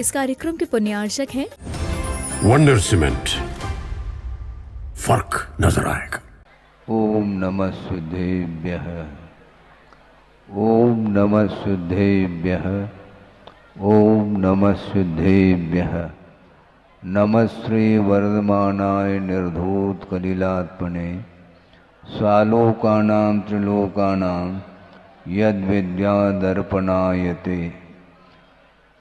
इस कार्यक्रम के पुण्यार्चक हैं वंडर सीमेंट। फर्क नजर आएगा। ओम नमः शुद्धेभ्यः, ओम नमः शुद्धेभ्यः, ओम नमः शुद्धेभ्यः। नमः श्री वर्धमानाय निर्धूतकलिलात्मने स्वालोकानां त्रिलोकानां यद्विद्यादर्पणायते।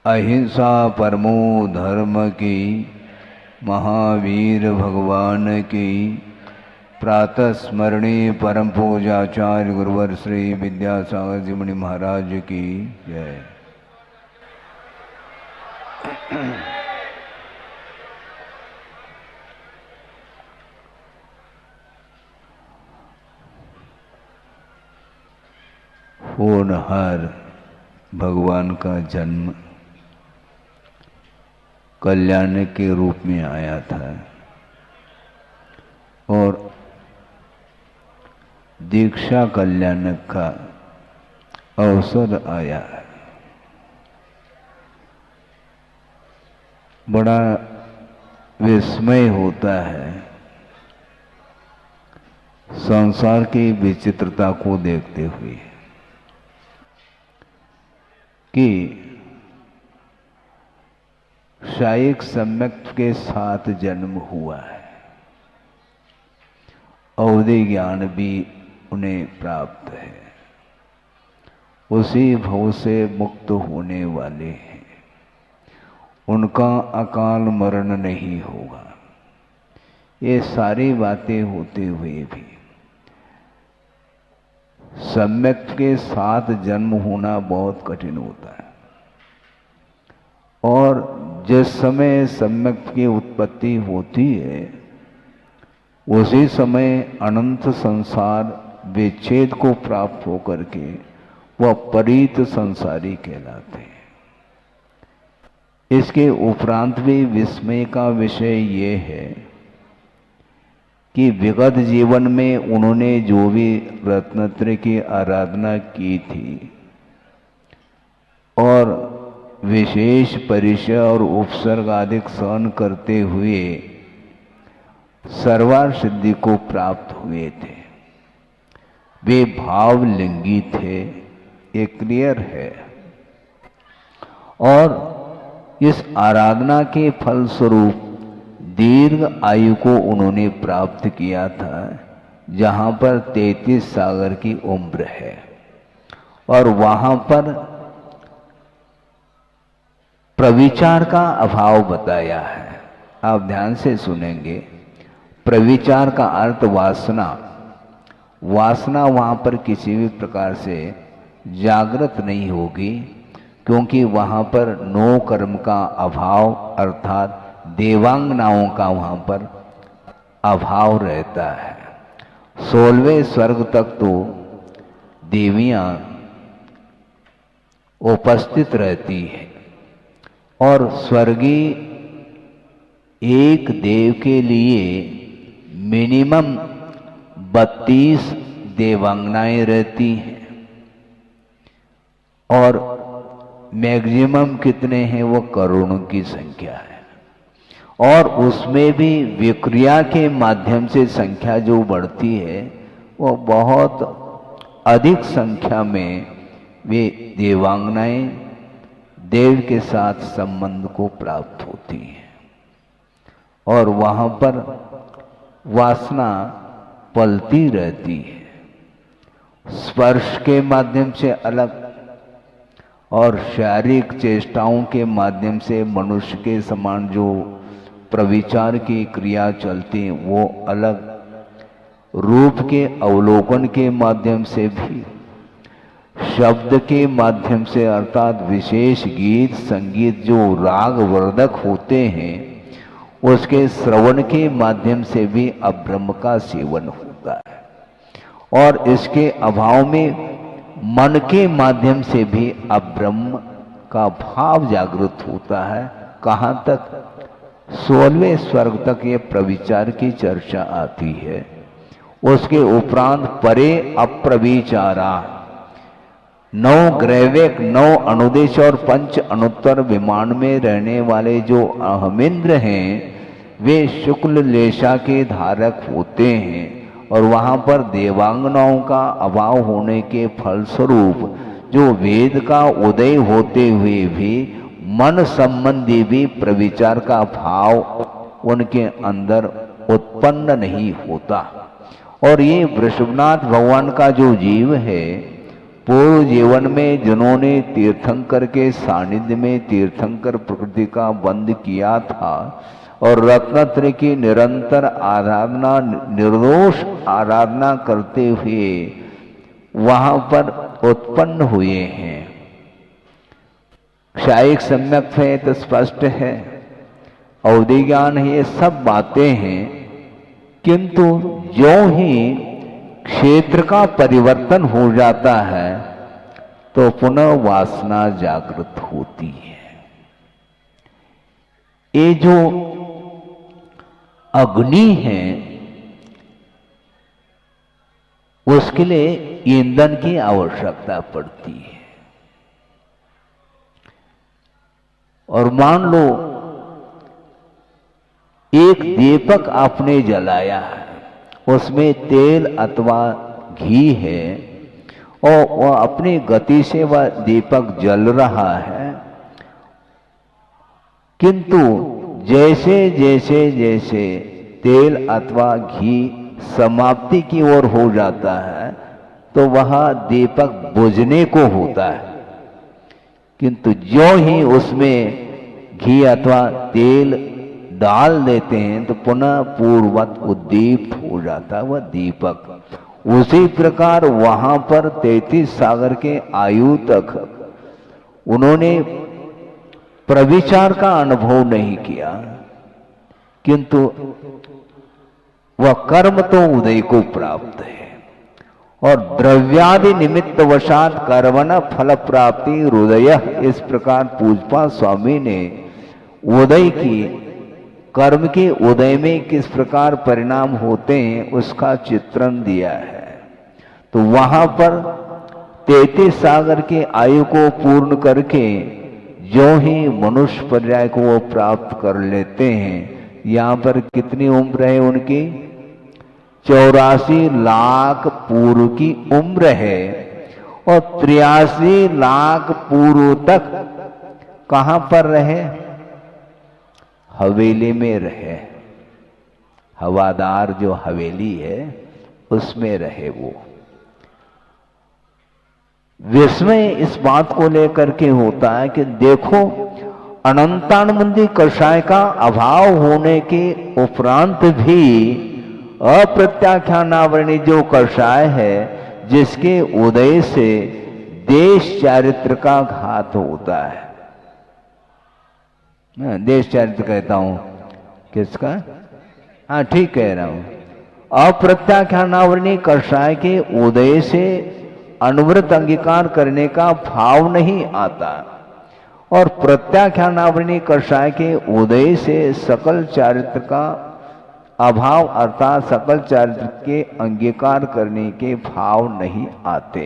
अहिंसा परमो धर्म की, महावीर भगवान की। प्रातः स्मरणीय परम पूजाचार्य गुरुवर श्री विद्यासागर जी मुनि महाराज की जय। होनहार भगवान का जन्म कल्याण के रूप में आया था और दीक्षा कल्याण का अवसर आया है। बड़ा विस्मय होता है संसार की विचित्रता को देखते हुए कि शायिक सम्यक के साथ जन्म हुआ है, अवधि ज्ञान भी उन्हें प्राप्त है, उसी भव से मुक्त होने वाले हैं, उनका अकाल मरण नहीं होगा। ये सारी बातें होते हुए भी सम्यक के साथ जन्म होना बहुत कठिन होता है और जिस समय सम्यक की उत्पत्ति होती है उसी समय अनंत संसार विच्छेद को प्राप्त होकर के वह परीत संसारी कहलाते हैं। इसके उपरांत भी विस्मय का विषय ये है कि विगत जीवन में उन्होंने जो भी रत्नत्रय की आराधना की थी और विशेष परिचय और उपसर्ग आदि सहन करते हुए सर्वार्थ सिद्धि को प्राप्त हुए थे। वे भावलिंगी थे, ये क्लियर है। और इस आराधना के फलस्वरूप दीर्घ आयु को उन्होंने प्राप्त किया था, जहां पर 33 सागर की उम्र है और वहां पर प्रविचार का अभाव बताया है। आप ध्यान से सुनेंगे। प्रविचार का अर्थ वासना। वासना वहां पर किसी भी प्रकार से जागृत नहीं होगी क्योंकि वहां पर नो कर्म का अभाव अर्थात देवांगनाओं का वहां पर अभाव रहता है। 16वें स्वर्ग तक तो देवियां उपस्थित रहती है और स्वर्गीय एक देव के लिए मिनिमम 32 देवांगनाएं रहती हैं और मैक्सिमम कितने हैं वो करोड़ों की संख्या है। और उसमें भी विक्रिया के माध्यम से संख्या जो बढ़ती है वो बहुत अधिक संख्या में वे देवांगनाएं देव के साथ संबंध को प्राप्त होती है और वहां पर वासना पलती रहती है। स्पर्श के माध्यम से अलग और शारीरिक चेष्टाओं के माध्यम से मनुष्य के समान जो प्रविचार की क्रिया चलती है वो अलग। रूप के अवलोकन के माध्यम से भी, शब्द के माध्यम से अर्थात विशेष गीत संगीत जो राग वर्धक होते हैं उसके श्रवण के माध्यम से भी अब्रह्म का सेवन होता है और इसके अभाव में मन के माध्यम से भी अब्रह्म का भाव जागृत होता है। कहाँ तक? 16वें स्वर्ग तक ये प्रविचार की चर्चा आती है। उसके उपरांत परे अप्रविचारा 9 ग्रैविक 9 अनुदेश और 5 अनुत्तर विमान में रहने वाले जो अहमिंद्र हैं वे शुक्ल लेशा के धारक होते हैं और वहां पर देवांगनाओं का अभाव होने के फलस्वरूप जो वेद का उदय होते हुए भी मन संबंधी भी प्रविचार का भाव उनके अंदर उत्पन्न नहीं होता। और ये वृषभनाथ भगवान का जो जीव है, पूर्व जीवन में जिन्होंने तीर्थंकर के सानिध्य में तीर्थंकर प्रकृति का बंध किया था और रत्नत्रय की निरंतर आराधना, निर्दोष आराधना करते हुए वहां पर उत्पन्न हुए हैं। क्षायिक सम्यक है तो स्पष्ट है, अवधि ज्ञान है, ये सब बातें हैं। किंतु जो ही क्षेत्र का परिवर्तन हो जाता है तो पुनः वासना जागृत होती है। ये जो अग्नि है उसके लिए ईंधन की आवश्यकता पड़ती है। और मान लो एक दीपक आपने जलाया है, उसमें तेल अथवा घी है और वह अपनी गति से वह दीपक जल रहा है, किंतु जैसे जैसे जैसे तेल अथवा घी समाप्ति की ओर हो जाता है तो वह दीपक बुझने को होता है। किंतु जो ही उसमें घी अथवा तेल डाल देते हैं तो पुनः पूर्ववत उद्दीप्त हो जाता है वह दीपक। उसी प्रकार वहां पर 33 सागर के आयु तक उन्होंने प्रविचार का अनुभव नहीं किया, किंतु वह कर्म तो उदय को प्राप्त है। और द्रव्यादि निमित्त वशात कर्मण फल प्राप्ति हृदय, इस प्रकार पूजपा स्वामी ने उदय की, कर्म के उदय में किस प्रकार परिणाम होते हैं उसका चित्रण दिया है। तो वहां पर 33 सागर के आयु को पूर्ण करके जो ही मनुष्य पर्याय को वो प्राप्त कर लेते हैं, यहाँ पर कितनी उम्र है उनकी? 84 लाख पूर्व की उम्र है। और 83 लाख पूर्व तक कहां पर रहे? हवेली में रहे। हवादार जो हवेली है उसमें रहे वो। विस्मय इस बात को लेकर के होता है कि देखो, अनंतानुबंधी कषाय का अभाव होने के उपरांत भी अप्रत्याख्यानावरणी जो कषाय है जिसके उदय से देश चारित्र का घात होता है। देश चारित्र कहता हूं, किसका? हाँ ठीक कह रहा हूं। अप्रत्याख्यानावरणी कषाय के उदय से अनुव्रत अंगीकार करने का भाव नहीं आता और प्रत्याख्यानावरणी कषाय के उदय से सकल चारित्र का अभाव अर्थात सकल चारित्र के अंगीकार करने के भाव नहीं आते।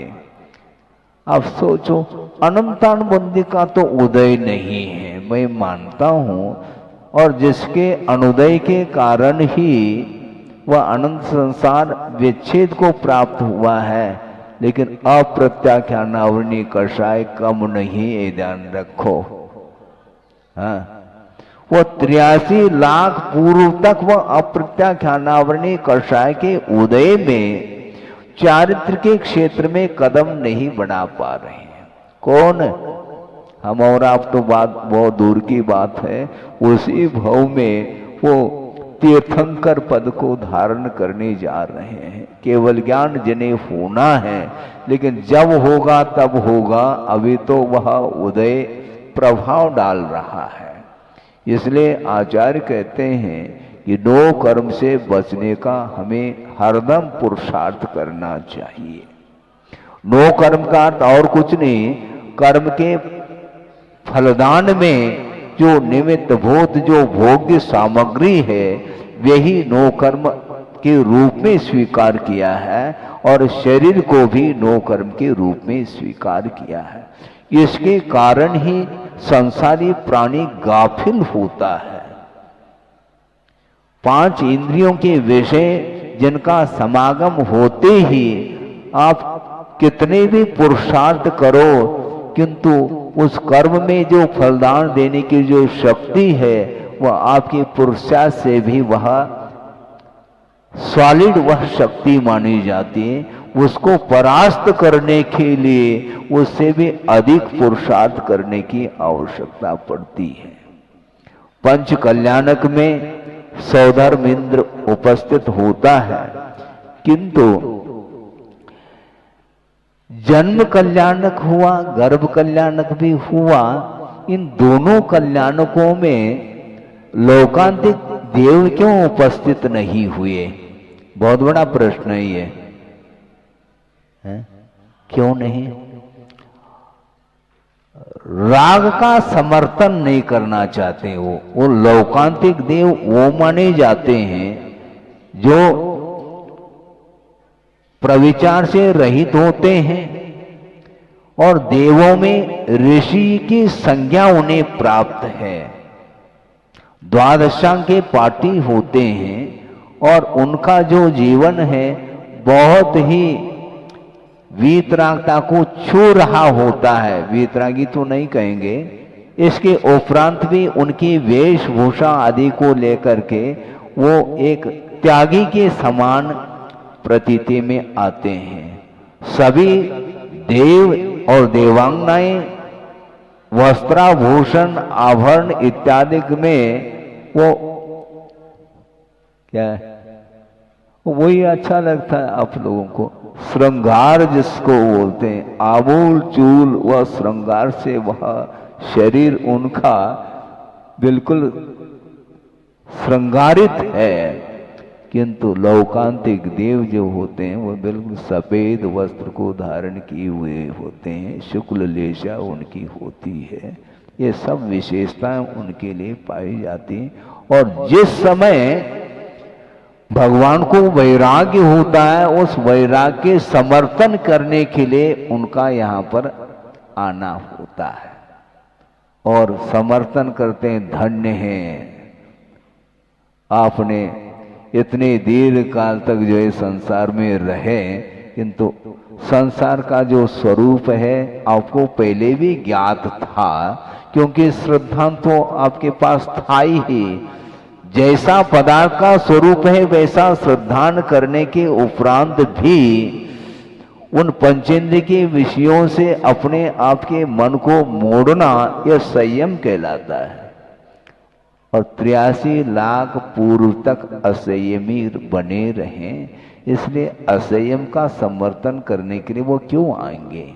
अब सोचो, अनंतानुबंधी का तो उदय नहीं है, मैं मानता हूं, और जिसके अनुदय के कारण ही वह अनंत संसार विच्छेद को प्राप्त हुआ है, लेकिन अप्रत्याख्यानावरणी कषाय कम नहीं, ये ध्यान रखो। हाँ, वो 83 लाख पूर्व तक वह अप्रत्याख्यानावरणी कषाय के उदय में चारित्र के क्षेत्र में कदम नहीं बढ़ा पा रहे हैं। कौन? हम और आप तो बात बहुत दूर की बात है। उसी भाव में वो तीर्थंकर पद को धारण करने जा रहे हैं। केवल ज्ञान जिन्हें होना है, लेकिन जब होगा तब होगा, अभी तो वह उदय प्रभाव डाल रहा है। इसलिए आचार्य कहते हैं कि दो कर्म से बचने का हमें हरदम पुरुषार्थ करना चाहिए। नो कर्म का अर्थ और कुछ नहीं, कर्म के फलदान में जो निमित्त भूत जो भोग्य सामग्री है वही नो कर्म के रूप में स्वीकार किया है, और शरीर को भी नो कर्म के रूप में स्वीकार किया है। इसके कारण ही संसारी प्राणी गाफिल होता है। 5 इंद्रियों के विषय जिनका समागम होते ही आप कितने भी पुरुषार्थ करो, किंतु उस कर्म में जो फलदान देने की जो शक्ति है वह आपके पुरुषार्थ से भी वह सॉलिड वह शक्ति मानी जाती है। उसको परास्त करने के लिए उससे भी अधिक पुरुषार्थ करने की आवश्यकता पड़ती है। पंच कल्याणक में सौधर्म इंद्र उपस्थित होता है, किंतु जन्म कल्याणक हुआ, गर्भ कल्याणक भी हुआ, इन दोनों कल्याणकों में लोकांतिक देव क्यों उपस्थित नहीं हुए? बहुत बड़ा प्रश्न है ये, क्यों नहीं? राग का समर्थन नहीं करना चाहते वो लोकांतिक देव वो माने जाते हैं जो प्रविचार से रहित होते हैं और देवों में ऋषि की संज्ञा उन्हें प्राप्त है। द्वादशांग के पाठी होते हैं और उनका जो जीवन है बहुत ही वीतरागता को छू रहा होता है। वीतरागी तो नहीं कहेंगे, इसके उपरांत भी उनकी वेशभूषा आदि को लेकर के वो एक त्यागी के समान प्रतीति में आते हैं। सभी देव और देवांगनाएं वस्त्राभूषण आभरण इत्यादि में वो क्या है, वही अच्छा लगता है आप लोगों को। श्रृंगार जिसको बोलते हैं, आबूल चूल व श्रृंगार से वह शरीर उनका बिल्कुल श्रृंगारित है, किंतु लौकांतिक देव जो होते हैं वो बिल्कुल सफेद वस्त्र को धारण किए हुए होते हैं, शुक्ल लेशा उनकी होती है। ये सब विशेषताएं उनके लिए पाई जाती हैं। और जिस समय भगवान को वैराग्य होता है, उस वैराग्य के समर्थन करने के लिए उनका यहाँ पर आना होता है और समर्थन करते हैं। धन्य हैं आपने इतने दीर्घ काल तक जो है संसार में रहे, किंतु संसार का जो स्वरूप है आपको पहले भी ज्ञात था, क्योंकि श्रद्धा तो आपके पास था ही। जैसा पदार्थ का स्वरूप है वैसा श्रद्धान करने के उपरांत भी उन पंचेंद्रिय के विषयों से अपने आप के मन को मोड़ना यह संयम कहलाता है। और 83 लाख पूर्व तक असंयमी बने रहें, इसलिए असंयम का समर्थन करने के लिए वो क्यों आएंगे?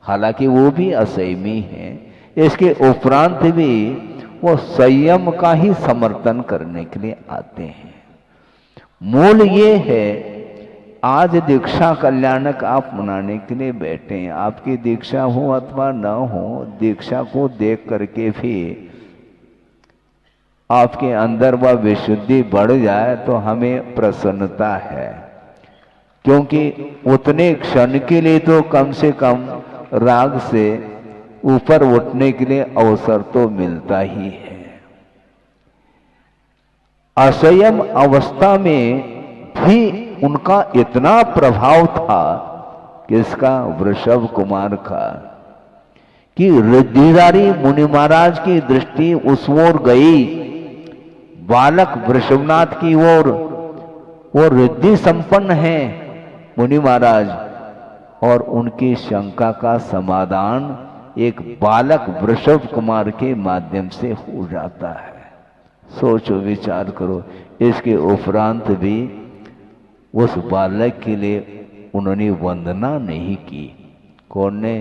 हालांकि वो भी असंयमी हैं, इसके उपरांत भी वो संयम का ही समर्थन करने के लिए आते हैं। मूल ये है, आज दीक्षा कल्याणक आप मनाने के लिए बैठे हैं। आपकी दीक्षा हो अथवा न हो, दीक्षा को देख करके भी आपके अंदर वह विशुद्धि बढ़ जाए तो हमें प्रसन्नता है, क्योंकि उतने क्षण के लिए तो कम से कम राग से ऊपर उठने के लिए अवसर तो मिलता ही है। असंयम अवस्था में भी उनका इतना प्रभाव था, किसका? वृषभ कुमार का, कि रिद्धिधारी मुनि महाराज की दृष्टि उस ओर गई, बालक वृषभनाथ की ओर। वो रिद्धि संपन्न है मुनि महाराज, और उनकी शंका का समाधान एक बालक वृषभ कुमार के माध्यम से हो जाता है। सोचो विचार करो, इसके उपरांत भी उस बालक के लिए उन्होंने वंदना नहीं की। कौन ने?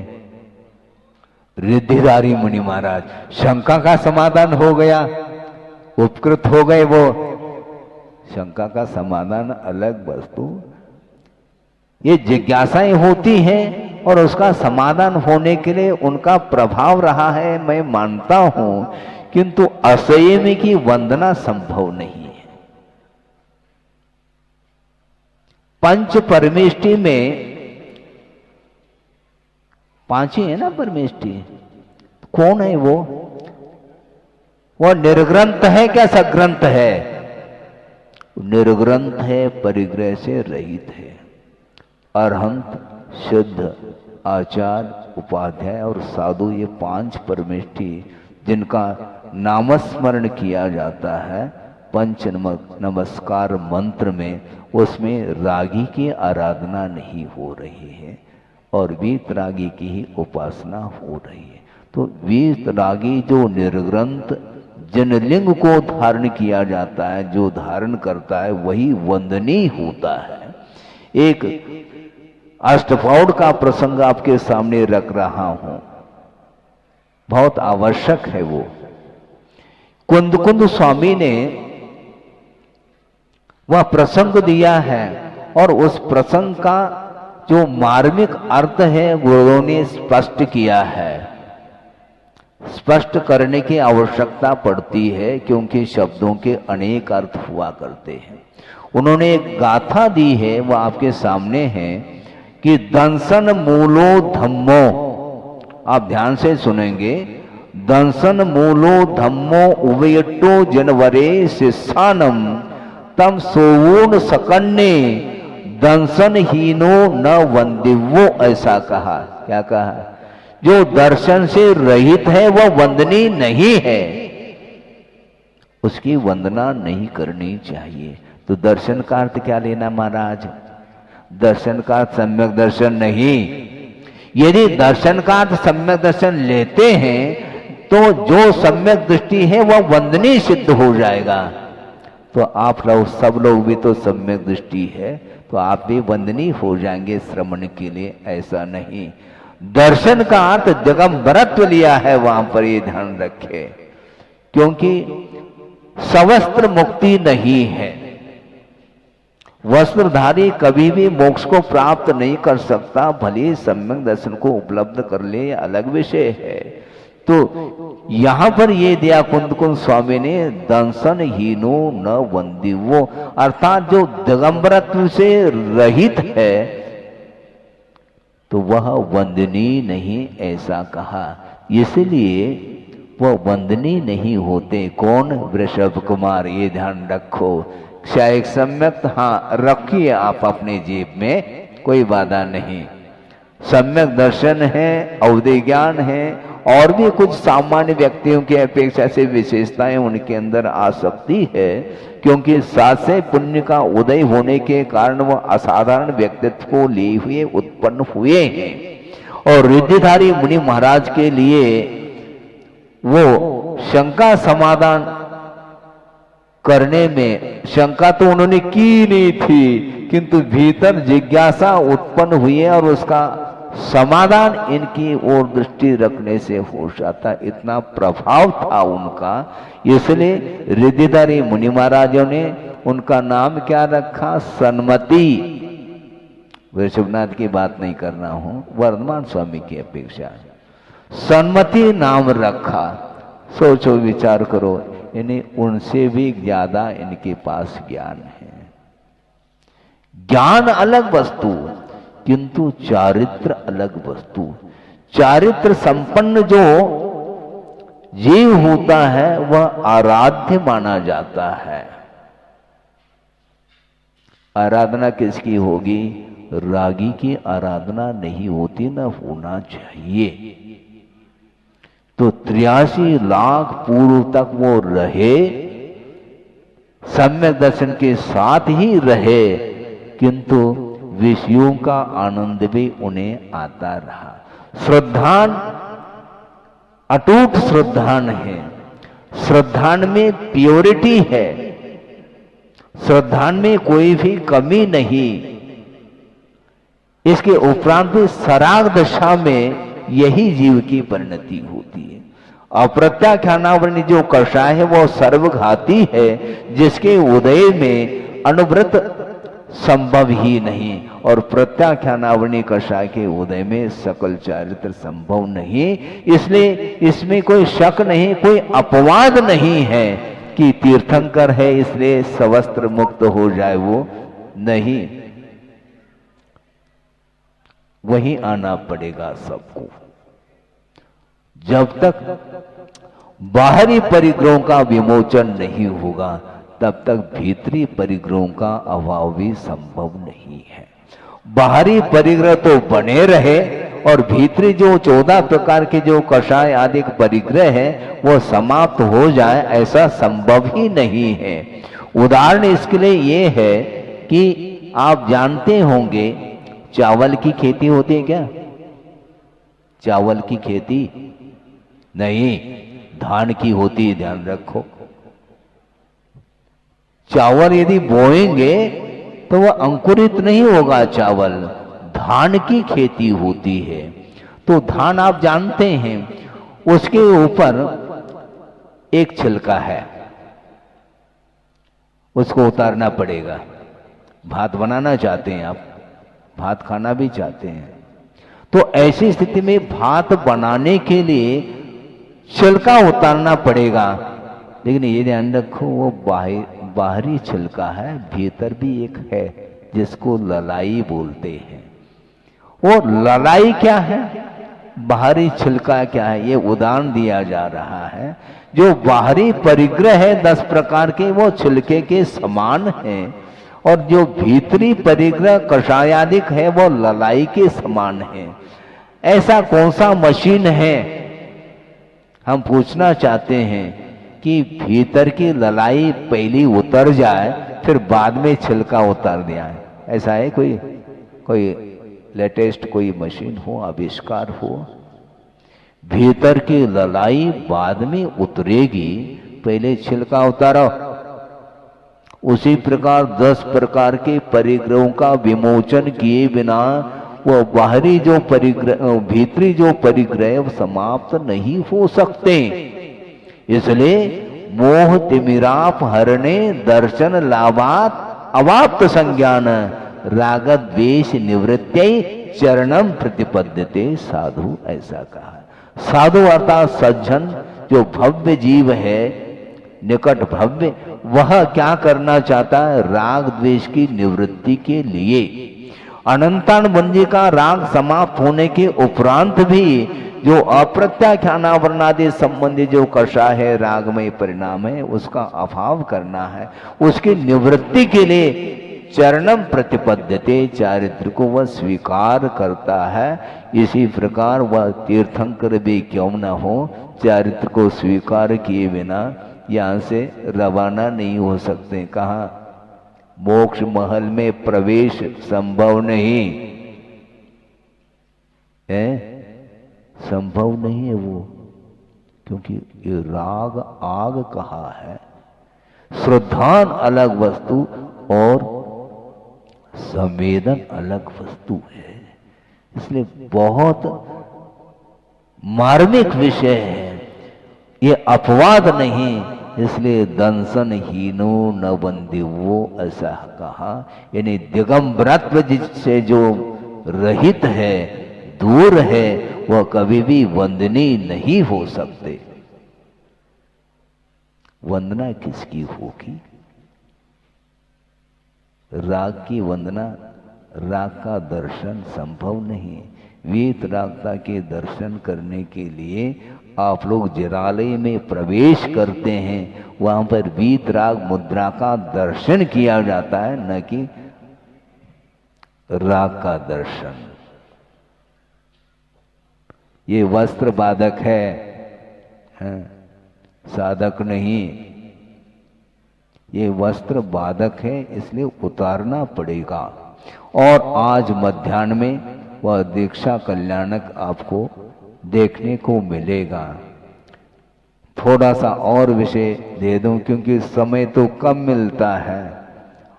रिद्धिधारी मुनि महाराज। शंका का समाधान हो गया, उपकृत हो गए वो। शंका का समाधान अलग वस्तु, ये जिज्ञासाएं होती हैं और उसका समाधान होने के लिए उनका प्रभाव रहा है, मैं मानता हूं, किंतु असंयमी की वंदना संभव नहीं है। पंच परमेष्टि में 5 ही है ना परमेष्टि। कौन है वो निर्ग्रंथ है क्या सग्रंथ है? निर्ग्रंथ है, परिग्रह से रहित है। अरहंत, शुद्ध, आचार, उपाध्याय और साधु, ये 5 परमेष्टि जिनका नामस्मरण किया जाता है पंच नमस्कार मंत्र में, उसमें रागी की आराधना नहीं हो रही है और वीतरागी की ही उपासना हो रही है। तो वीतरागी जो निर्ग्रंथ जिन लिंग को धारण किया जाता है, जो धारण करता है वही वंदनीय होता है। एक अष्टपौड़ का प्रसंग आपके सामने रख रहा हूं, बहुत आवश्यक है वो। कुंद स्वामी ने वह प्रसंग दिया है और उस प्रसंग का जो मार्मिक अर्थ है गुरुओं ने स्पष्ट किया है। स्पष्ट करने की आवश्यकता पड़ती है क्योंकि शब्दों के अनेक अर्थ हुआ करते हैं। उन्होंने एक गाथा दी है, वह आपके सामने है कि दंसन मूलो धम्मो, आप ध्यान से सुनेंगे, दंसन मूलो धम्मो उवयट्टो जनवरे शिष्यानम तम सोवून सकन्ने दंसन हीनो न वंदिवो, ऐसा कहा। क्या कहा? जो दर्शन से रहित है वह वंदनीय नहीं है, उसकी वंदना नहीं करनी चाहिए। तो दर्शन का अर्थ क्या लेना महाराज? दर्शन का अर्थ सम्यक दर्शन नहीं। यदि दर्शन का अर्थ सम्यक दर्शन लेते हैं तो जो सम्यक दृष्टि है वह वंदनीय सिद्ध हो जाएगा। तो आप लोग सब लोग भी तो सम्यक दृष्टि है, तो आप भी वंदनीय हो जाएंगे श्रवण के लिए, ऐसा नहीं। दर्शन का अर्थ दिगंबरत्व लिया है वहां पर, ये ध्यान रखे, क्योंकि सवस्त्र मुक्ति नहीं है। वस्त्रधारी कभी भी मोक्ष को प्राप्त नहीं कर सकता, भले सम्यक दर्शन को उपलब्ध कर ले, यह अलग विषय है। तो यहां पर ये दिया कुंद स्वामी ने, दंसन हीनो न वंदिवो, अर्थात जो दिगंबरत्व से रहित है तो वह वंदनीय नहीं, ऐसा कहा। इसलिए वह वंदनीय नहीं होते। कौन? वृषभ कुमार, ये ध्यान रखो। क्षय सम्यक, हाँ रखिए आप अपने जेब में, कोई बाधा नहीं। सम्यक दर्शन है, अवधि ज्ञान है, और भी कुछ सामान्य व्यक्तियों की अपेक्षा से विशेषताएं उनके अंदर आ सकती है, क्योंकि साथ से पुण्य का उदय होने के कारण वह असाधारण व्यक्तित्व को लिए हुए उत्पन्न हुए हैं। और रिद्धिधारी मुनि महाराज के लिए वो शंका समाधान करने में, शंका तो उन्होंने की नहीं थी, किंतु भीतर जिज्ञासा उत्पन्न हुई है और उसका समाधान इनकी ओर दृष्टि रखने से हो जाता। इतना प्रभाव था उनका, इसलिए रिद्धिधारी मुनि महाराजों ने उनका नाम क्या रखा? सन्मति। वृषभनाथ की बात नहीं कर रहा हूं, वर्धमान स्वामी की अपेक्षा सन्मति नाम रखा। सोचो, विचार करो, इन्हें उनसे भी ज्यादा इनके पास ज्ञान है। ज्ञान अलग वस्तु, किंतु चारित्र अलग वस्तु। चारित्र संपन्न जो जीव होता है वह आराध्य माना जाता है। आराधना किसकी होगी? रागी की आराधना नहीं होती, न होना चाहिए। तो 83 लाख पूर्व तक वो रहे, सम्यक दर्शन के साथ ही रहे, किंतु विषयों का आनंद भी उन्हें आता रहा। श्रद्धान अटूट श्रद्धान है, श्रद्धान में प्योरिटी है, श्रद्धान में कोई भी कमी नहीं। इसके उपरांत भी सराग दशा में यही जीव की परिणति होती है। अप्रत्याख्यानावरणी जो कषाय है वो सर्वघाती है, जिसके उदय में अनुव्रत संभव ही नहीं, और प्रत्याख्यानावरणी कषाय के उदय में सकल चारित्र संभव नहीं। इसलिए इसमें कोई शक नहीं, कोई अपवाद नहीं है कि तीर्थंकर है इसलिए सवस्त्र मुक्त हो जाए, वो नहीं। वहीं आना पड़ेगा सबको। जब तक बाहरी परिग्रहों का विमोचन नहीं होगा तब तक भीतरी परिग्रहों का अभाव भी संभव नहीं है। बाहरी परिग्रह तो बने रहे और भीतरी जो 14 प्रकार के जो कषाय आदि परिग्रह है वो समाप्त हो जाए, ऐसा संभव ही नहीं है। उदाहरण इसके लिए ये है कि आप जानते होंगे चावल की खेती होती है क्या? चावल की खेती नहीं, धान की होती है, ध्यान रखो। चावल यदि बोएंगे तो वह अंकुरित नहीं होगा, चावल धान की खेती होती है। तो धान आप जानते हैं उसके ऊपर एक छिलका है, उसको उतारना पड़ेगा। भात बनाना चाहते हैं आप, भात खाना भी चाहते हैं, तो ऐसी स्थिति में भात बनाने के लिए छिलका उतारना पड़ेगा। लेकिन ये ध्यान रखो वो बाहरी छिलका है, भीतर भी एक है जिसको ललाई बोलते हैं। वो ललाई क्या है, बाहरी छिलका क्या है, ये उदाहरण दिया जा रहा है। जो बाहरी परिग्रह है 10 प्रकार के वो छिलके के समान है और जो भीतरी परिग्रह कषायादिक है वो ललाई के समान है। ऐसा कौन सा मशीन है, हम पूछना चाहते हैं कि भीतर की ललाई पहली उतर जाए फिर बाद में छिलका उतार दिया है, ऐसा है कोई लेटेस्ट कोई मशीन हो, आविष्कार हो? भीतर की ललाई बाद में उतरेगी, पहले छिलका उतारो। उसी प्रकार 10 प्रकार के परिग्रहों का विमोचन किए बिना वो बाहरी जो परिग्रह भीतरी जो परिग्रह समाप्त नहीं हो सकते। इसलिए मोह तिमिराप हरणे दर्शन लाभात अवाप्त संज्ञान राग द्वेष निवृत्ति चरणम प्रतिपद्यते साधु, ऐसा कहा। साधु अर्थात सज्जन, जो भव्य जीव है, निकट भव्य, वह क्या करना चाहता है? राग द्वेष की निवृत्ति के लिए अनंतान बंदी का राग समाप्त होने के उपरांत भी जो अप्रत्याख्यानावरणादि संबंधी जो कषा है, रागमय परिणाम है, उसका अभाव करना है। उसकी निवृत्ति के लिए चरणम प्रतिपद्यते, चारित्र को वह स्वीकार करता है। इसी प्रकार वह तीर्थंकर भी क्यों न हो, चारित्र को स्वीकार किए बिना यहां से रवाना नहीं हो सकते। कहा मोक्ष महल में प्रवेश संभव नहीं है, संभव नहीं है वो, क्योंकि ये राग आग कहा है। श्रद्धान अलग वस्तु और संवेदन अलग वस्तु है, इसलिए बहुत मार्मिक विषय है, ये अपवाद नहीं। इसलिए दंसन हीनो न बंदिवो, ऐसा कहा। यानी दिगंबरत्व जिससे जो रहित है, दूर है, वह कभी भी वंदनीय नहीं हो सकते। वंदना किसकी होगी? राग की वंदना, राग का दर्शन संभव नहीं। वीत रागता के दर्शन करने के लिए आप लोग जिरालय में प्रवेश करते हैं, वहां पर वीत राग मुद्रा का दर्शन किया जाता है, न कि राग का दर्शन। ये वस्त्र बाधक है, साधक नहीं। ये वस्त्र बाधक है, इसलिए उतारना पड़ेगा। और आज मध्याह्न में वह दीक्षा कल्याणक आपको देखने को मिलेगा। थोड़ा सा और विषय दे दूं, क्योंकि समय तो कम मिलता है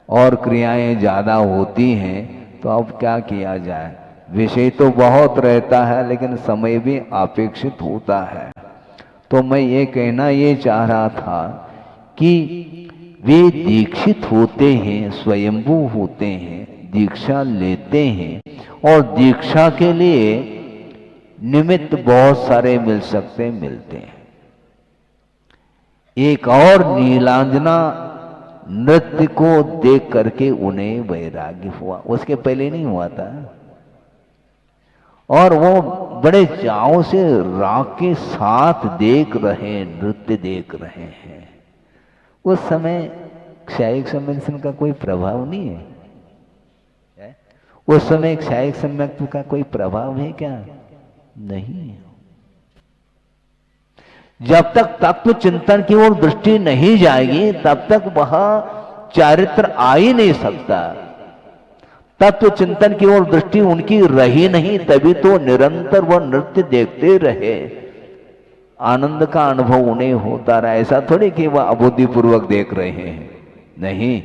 और क्रियाएं ज़्यादा होती हैं, तो अब क्या किया जाए। विषय तो बहुत रहता है लेकिन समय भी अपेक्षित होता है। तो मैं ये कहना ये चाह रहा था कि वे दीक्षित होते हैं, स्वयंभू होते हैं, दीक्षा लेते हैं, और दीक्षा के लिए निमित्त बहुत सारे मिल सकते, मिलते हैं। एक और नीलांजना नृत्य को देख करके उन्हें वैराग्य हुआ, उसके पहले नहीं हुआ था। और वो बड़े चाव से राग के साथ देख रहे हैं, नृत्य देख रहे हैं। उस समय क्षायिक सम्मेलन का कोई प्रभाव नहीं है? उस समय क्षायिक सम्यक्त्व का कोई प्रभाव है क्या? नहीं है। जब तक तत्व चिंतन की ओर दृष्टि नहीं जाएगी तब तक वह चारित्र आ ही नहीं सकता। तत्व चिंतन की ओर दृष्टि उनकी रही नहीं, तभी तो निरंतर वह नृत्य देखते रहे, आनंद का अनुभव उन्हें होता रहा। ऐसा थोड़ी कि वह अबुद्धिपूर्वक देख रहे हैं, नहीं,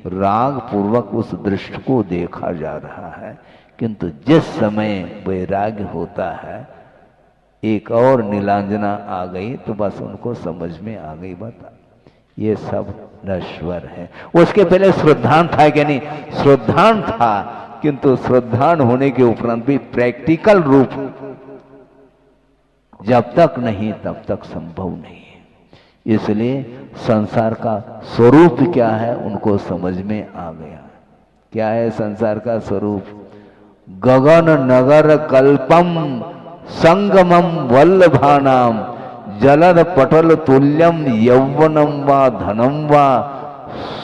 राग पूर्वक उस दृश्य को देखा जा रहा है। किंतु जिस समय वैराग्य होता है, एक और नीलांजना आ गई तो बस उनको समझ में आ गई, बता ये सब नश्वर है। उसके पहले श्रद्धान था कि नहीं? श्रद्धान था, किंतु श्रद्धान होने के उपरांत भी प्रैक्टिकल रूप जब तक नहीं तब तक संभव नहीं है। इसलिए संसार का स्वरूप क्या है उनको समझ में आ गया। क्या है संसार का स्वरूप? गगन नगर कल्पम संगमम वल्लभानाम जलद पटल तुल्यम यौवनम वा धनम वा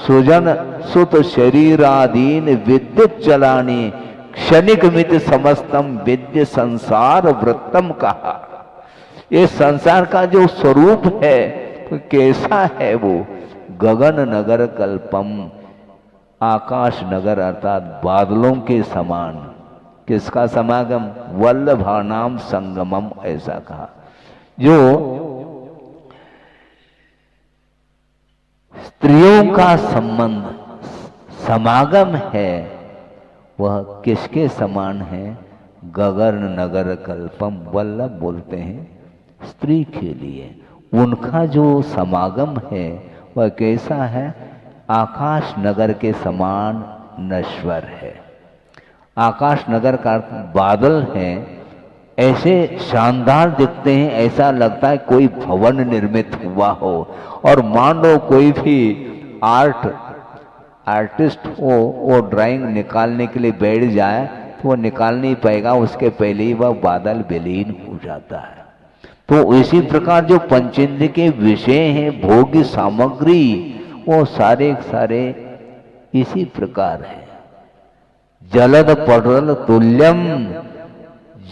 सुजन सुत शरीरादीन विद्युत चलानी क्षणिक मित समस्तम विद्य संसार वृत्तम कहा। ये संसार का जो स्वरूप है तो कैसा है वो? गगन नगर कल्पम, आकाश नगर अर्थात बादलों के समान। किसका समागम? वल्लभानाम संगमम, ऐसा कहा। जो स्त्रियों का संबंध समागम है वह किसके समान है? गगन नगर कल्पम, वल्लभ बोलते हैं स्त्री के लिए। उनका जो समागम है वह कैसा है? आकाश नगर के समान नश्वर है। आकाश नगर का बादल हैं, ऐसे शानदार दिखते हैं, ऐसा लगता है कोई भवन निर्मित हुआ हो। और मान लो कोई भी आर्टिस्ट हो, वो ड्राइंग निकालने के लिए बैठ जाए तो वो निकाल नहीं पाएगा, उसके पहले ही वह बादल विलीन हो जाता है। तो इसी प्रकार जो पंचेंद्र के विषय हैं, भोग्य सामग्री, वो सारे सारे इसी प्रकार है। जलद पटल तुल्यम,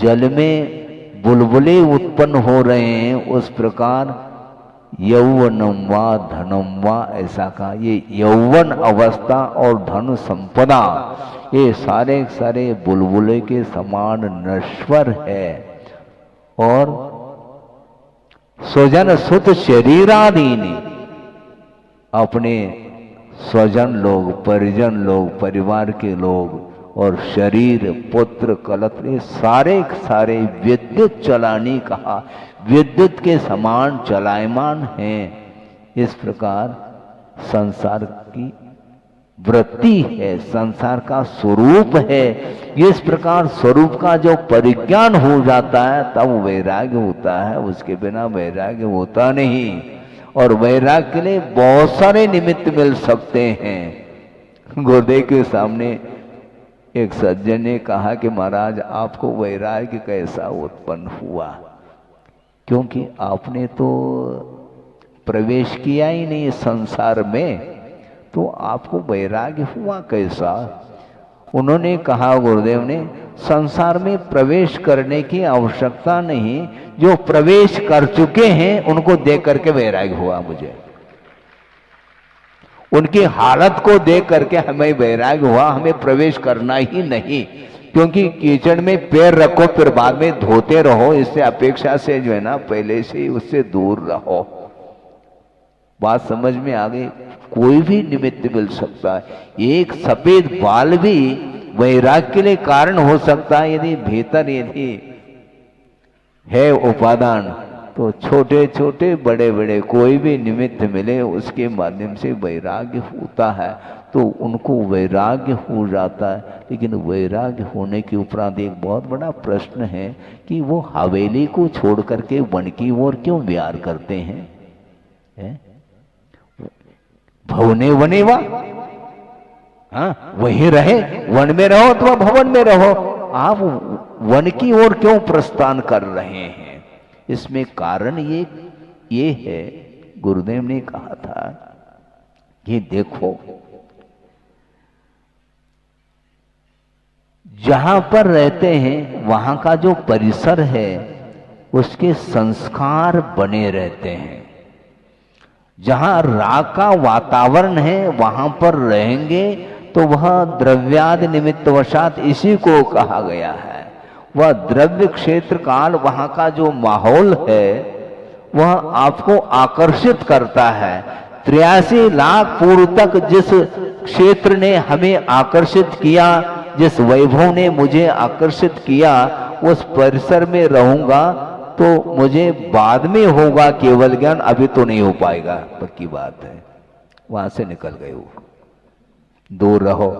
जल में बुलबुले उत्पन्न हो रहे हैं, उस प्रकार यौवनम वा धनम वा, ऐसा कहा। ये यौवन अवस्था और धन संपदा ये सारे सारे बुलबुले के समान नश्वर है। और स्वजन सुत शरीरादीनी, अपने स्वजन लोग, परिजन लोग, परिवार के लोग और शरीर, पुत्र, कलत्र, ये सारे सारे विद्युत चलानी कहा, विद्युत के समान चलायमान हैं। इस प्रकार संसार की वृत्ति है, संसार का स्वरूप है। इस प्रकार स्वरूप का जो परिज्ञान हो जाता है तब वैराग्य होता है, उसके बिना वैराग्य होता नहीं। और वैराग्य के लिए बहुत सारे निमित्त मिल सकते हैं। गुरुदेव के सामने एक सज्जन ने कहा कि महाराज आपको वैराग्य कैसा उत्पन्न हुआ? क्योंकि आपने तो प्रवेश किया ही नहीं संसार में, तो आपको वैराग्य हुआ कैसा? उन्होंने कहा, गुरुदेव ने, संसार में प्रवेश करने की आवश्यकता नहीं, जो प्रवेश कर चुके हैं उनको देख करके वैराग्य हुआ मुझे। उनकी हालत को देख करके हमें वैराग्य हुआ, हमें प्रवेश करना ही नहीं। क्योंकि कीचड़ में पैर रखो फिर बाद में धोते रहो, इससे अपेक्षा से जो है ना पहले से ही उससे दूर रहो। बात समझ में आ गई? कोई भी निमित्त मिल सकता है। एक सफेद बाल भी वैराग्य के लिए कारण हो सकता है। यदि भीतर यदि है उपादान तो छोटे छोटे बड़े बड़े कोई भी निमित्त मिले उसके माध्यम से वैराग्य होता है, तो उनको वैराग्य हो जाता है। लेकिन वैराग्य होने के उपरांत एक बहुत बड़ा प्रश्न है कि वो हवेली को छोड़ करके वन की ओर क्यों विहार करते हैं? भवने वने वा, हाँ वहीं रहे, वन में रहो तो भवन में रहो। आप वन की ओर क्यों प्रस्थान कर रहे हैं? इसमें कारण ये है, गुरुदेव ने कहा था कि देखो, जहां पर रहते हैं वहां का जो परिसर है उसके संस्कार बने रहते हैं। जहां राग का वातावरण है वहां पर रहेंगे तो वह द्रव्यादि निमित्तवशात इसी को कहा गया है। वह द्रव्य क्षेत्र काल, वहां का जो माहौल है वह आपको आकर्षित करता है। 83 लाख पूर्व तक जिस क्षेत्र ने हमें आकर्षित किया, जिस वैभव ने मुझे आकर्षित किया, उस परिसर में रहूंगा तो मुझे बाद में होगा केवल ज्ञान, अभी तो नहीं हो पाएगा, पक्की बात है। वहां से निकल गए वो, दूर रहो।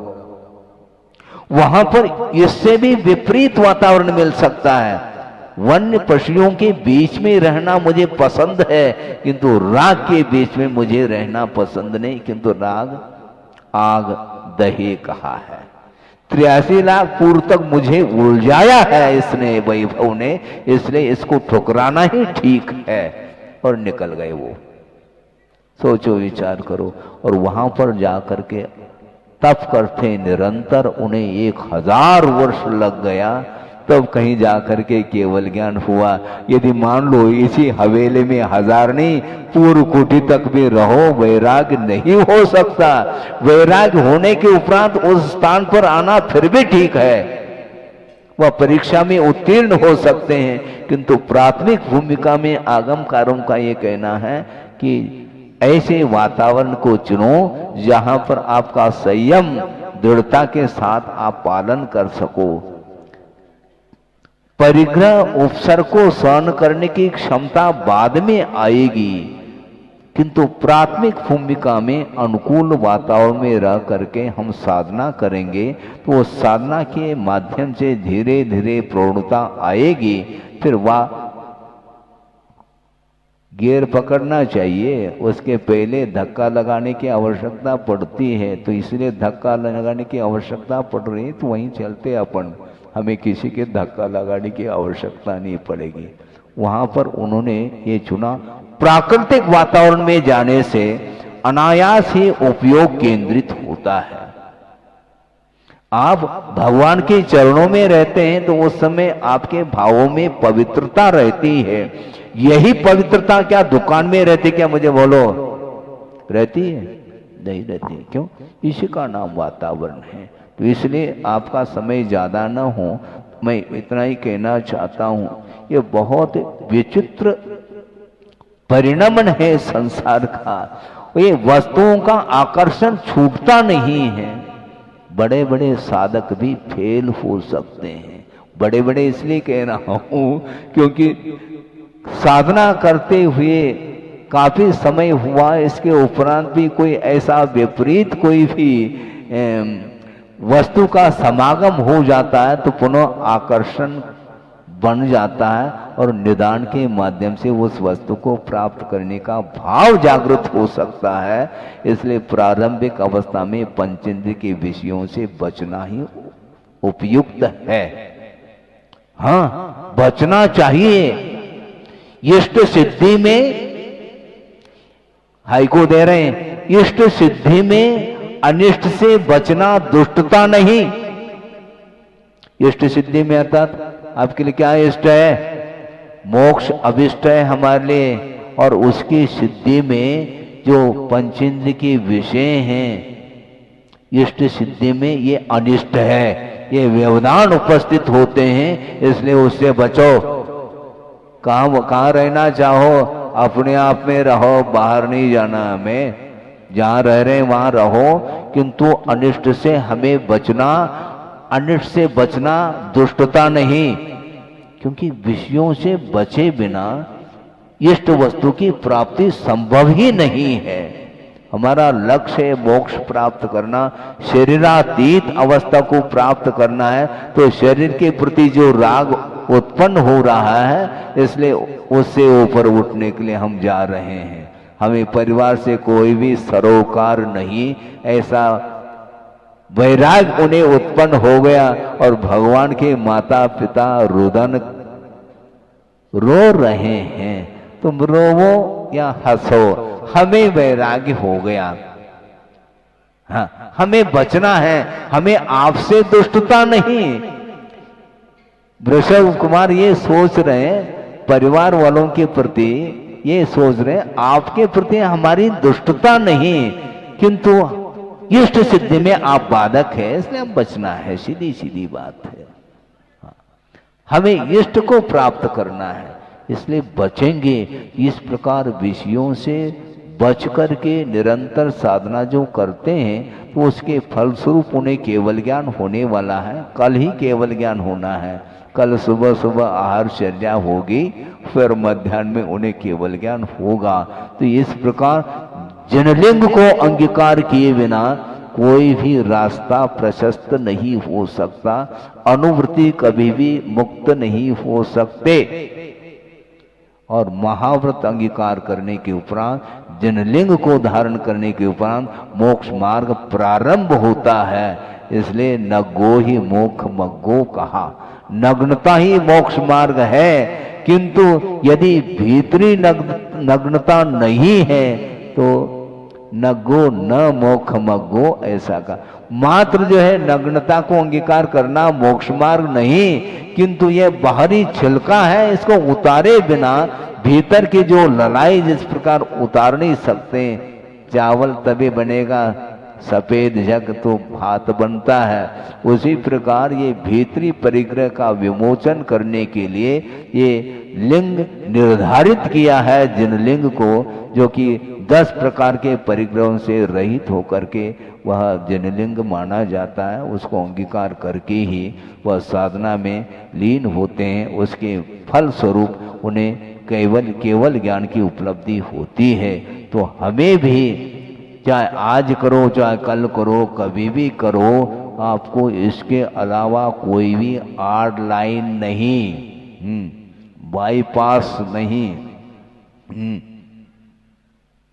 वहां पर इससे भी विपरीत वातावरण मिल सकता है। वन्य पशुओं के बीच में रहना मुझे पसंद है, किंतु राग के बीच में मुझे रहना पसंद नहीं, किंतु राग आग दहे कहा है। 83 लाख पूर्व तक मुझे उलझाया है इसने, वैभव ने, इसलिए इसको ठुकराना ही ठीक है। और निकल गए वो। सोचो, विचार करो। और वहां पर जाकर के तप करते निरंतर, उन्हें 1000 वर्ष लग गया, तब कहीं जाकर के केवल ज्ञान हुआ। यदि मान लो इसी हवेली में 1000 नहीं, पूर्व कोटि तक भी रहो, वैराग नहीं हो सकता। वैराग होने के उपरांत उस स्थान पर आना फिर भी ठीक है, वह परीक्षा में उत्तीर्ण हो सकते हैं, किंतु प्राथमिक भूमिका में आगमकारों का ये कहना है कि ऐसे वातावरण को चुनो जहां पर आपका संयम दृढ़ता के साथ आप पालन कर सको। परिग्रह उपसर्ग को सहन करने की क्षमता बाद में आएगी, किंतु प्राथमिक भूमिका में अनुकूल वातावरण में रह करके हम साधना करेंगे तो वो साधना के माध्यम से धीरे धीरे प्रौढ़ता आएगी। फिर वह गियर पकड़ना चाहिए, उसके पहले धक्का लगाने की आवश्यकता पड़ती है, तो इसलिए धक्का लगाने की आवश्यकता पड़ रही है तो वहीं चलते अपन, हमें किसी के धक्का लगाने की आवश्यकता नहीं पड़ेगी। वहां पर उन्होंने ये चुना, प्राकृतिक वातावरण में जाने से अनायास ही उपयोग केंद्रित होता है। आप भगवान के चरणों में रहते हैं तो उस समय आपके भावों में पवित्रता रहती है। यही पवित्रता क्या दुकान में रहती, क्या मुझे बोलो, रहती है? नहीं रहती। क्यों? इसी का नाम वातावरण है। तो इसलिए आपका समय ज्यादा न हो, मैं इतना ही कहना चाहता हूं, ये बहुत विचित्र परिणमन है संसार का। ये वस्तुओं का आकर्षण छूटता नहीं है। बड़े बड़े साधक भी फेल हो सकते हैं। बड़े बड़े इसलिए कह रहा हूं क्योंकि साधना करते हुए काफी समय हुआ, इसके उपरांत भी कोई ऐसा विपरीत कोई भी वस्तु का समागम हो जाता है तो पुनः आकर्षण बन जाता है और निदान के माध्यम से उस वस्तु को प्राप्त करने का भाव जागृत हो सकता है। इसलिए प्रारंभिक अवस्था में पंचेंद्रिय के विषयों से बचना ही उपयुक्त है। हाँ, बचना चाहिए। इष्ट सिद्धि में, हाइको दे रहे हैं, इष्ट सिद्धि में अनिष्ट से बचना दुष्टता नहीं। इष्ट सिद्धि में अर्थात आपके लिए क्या इष्ट है? मोक्ष अभिष्ट है हमारे लिए, और उसकी सिद्धि में जो पंचेंद्रिय के विषय हैं, इष्ट सिद्धि में ये अनिष्ट है, ये व्यवधान उपस्थित होते हैं, इसलिए उससे बचो। कहाँ रहना चाहो अपने आप में रहो, बाहर नहीं जाना हमें। जहां रह रहे हैं वहां रहो, किंतु अनिष्ट से हमें बचना, अनिष्ट से बचना दुष्टता नहीं, क्योंकि विषयों से बचे बिना इष्ट वस्तु की प्राप्ति संभव ही नहीं है। हमारा लक्ष्य है मोक्ष प्राप्त करना, शरीरातीत अवस्था को प्राप्त करना है, तो शरीर के प्रति जो राग उत्पन्न हो रहा है, इसलिए उससे ऊपर उठने के लिए हम जा रहे हैं। हमें परिवार से कोई भी सरोकार नहीं, ऐसा वैराग उन्हें उत्पन्न हो गया और भगवान के माता पिता रुदन रो रहे हैं, तुम रोवो या हंसो, हमें वैराग्य हो गया। हाँ, हमें बचना है, हमें आपसे दुष्टता नहीं। वृषभ कुमार ये सोच रहे हैं, परिवार वालों के प्रति ये सोच रहे हैं, आपके प्रति हमारी दुष्टता नहीं, किंतु इष्ट सिद्धि में आप बाधक है, इसलिए हम बचना है। सीधी सीधी बात है। हमें इष्ट को प्राप्त करना है, इसलिए बचेंगे। इस प्रकार विषयों से बच करके निरंतर साधना जो करते हैं तो उसके फलस्वरूप उन्हें केवल ज्ञान होने वाला है। कल ही केवल ज्ञान होना है। कल सुबह सुबह आहार चर्या होगी, फिर मध्याह्न में उन्हें केवल ज्ञान होगा। तो इस प्रकार जनलिंग को अंगीकार किए बिना कोई भी रास्ता प्रशस्त नहीं हो सकता। अनुवृत्ति कभी भी मुक्त नहीं हो सकते। और महाव्रत अंगीकार करने के उपरांत, जनलिंग को धारण करने के उपरांत मोक्ष मार्ग प्रारंभ होता है। इसलिए नग्गो ही मोक्ष मग्गो कहा। नग्नता ही मोक्ष मार्ग है, किंतु यदि भीतरी नग्नता नहीं है तो नग्गो न मोक्ष मग्गो, ऐसा का मात्र जो है नग्नता को अंगीकार करना मोक्ष मार्ग नहीं, किंतु यह बाहरी छिलका है, इसको उतारे बिना भीतर की जो ललाई जिस प्रकार उतार नहीं सकते। चावल तभी बनेगा, सफेद जग तो भात बनता है। उसी प्रकार ये भीतरी परिग्रह का विमोचन करने के लिए ये लिंग निर्धारित किया है, जिन लिंग को, जो कि 10 प्रकार के परिग्रहों से रहित होकर के वह जनलिंग माना जाता है। उसको अंगीकार करके ही वह साधना में लीन होते हैं। उसके फल स्वरूप उन्हें केवल ज्ञान की उपलब्धि होती है। तो हमें भी चाहे आज करो चाहे कल करो, कभी भी करो, आपको इसके अलावा कोई भी आर्ट लाइन नहीं, बाईपास नहीं,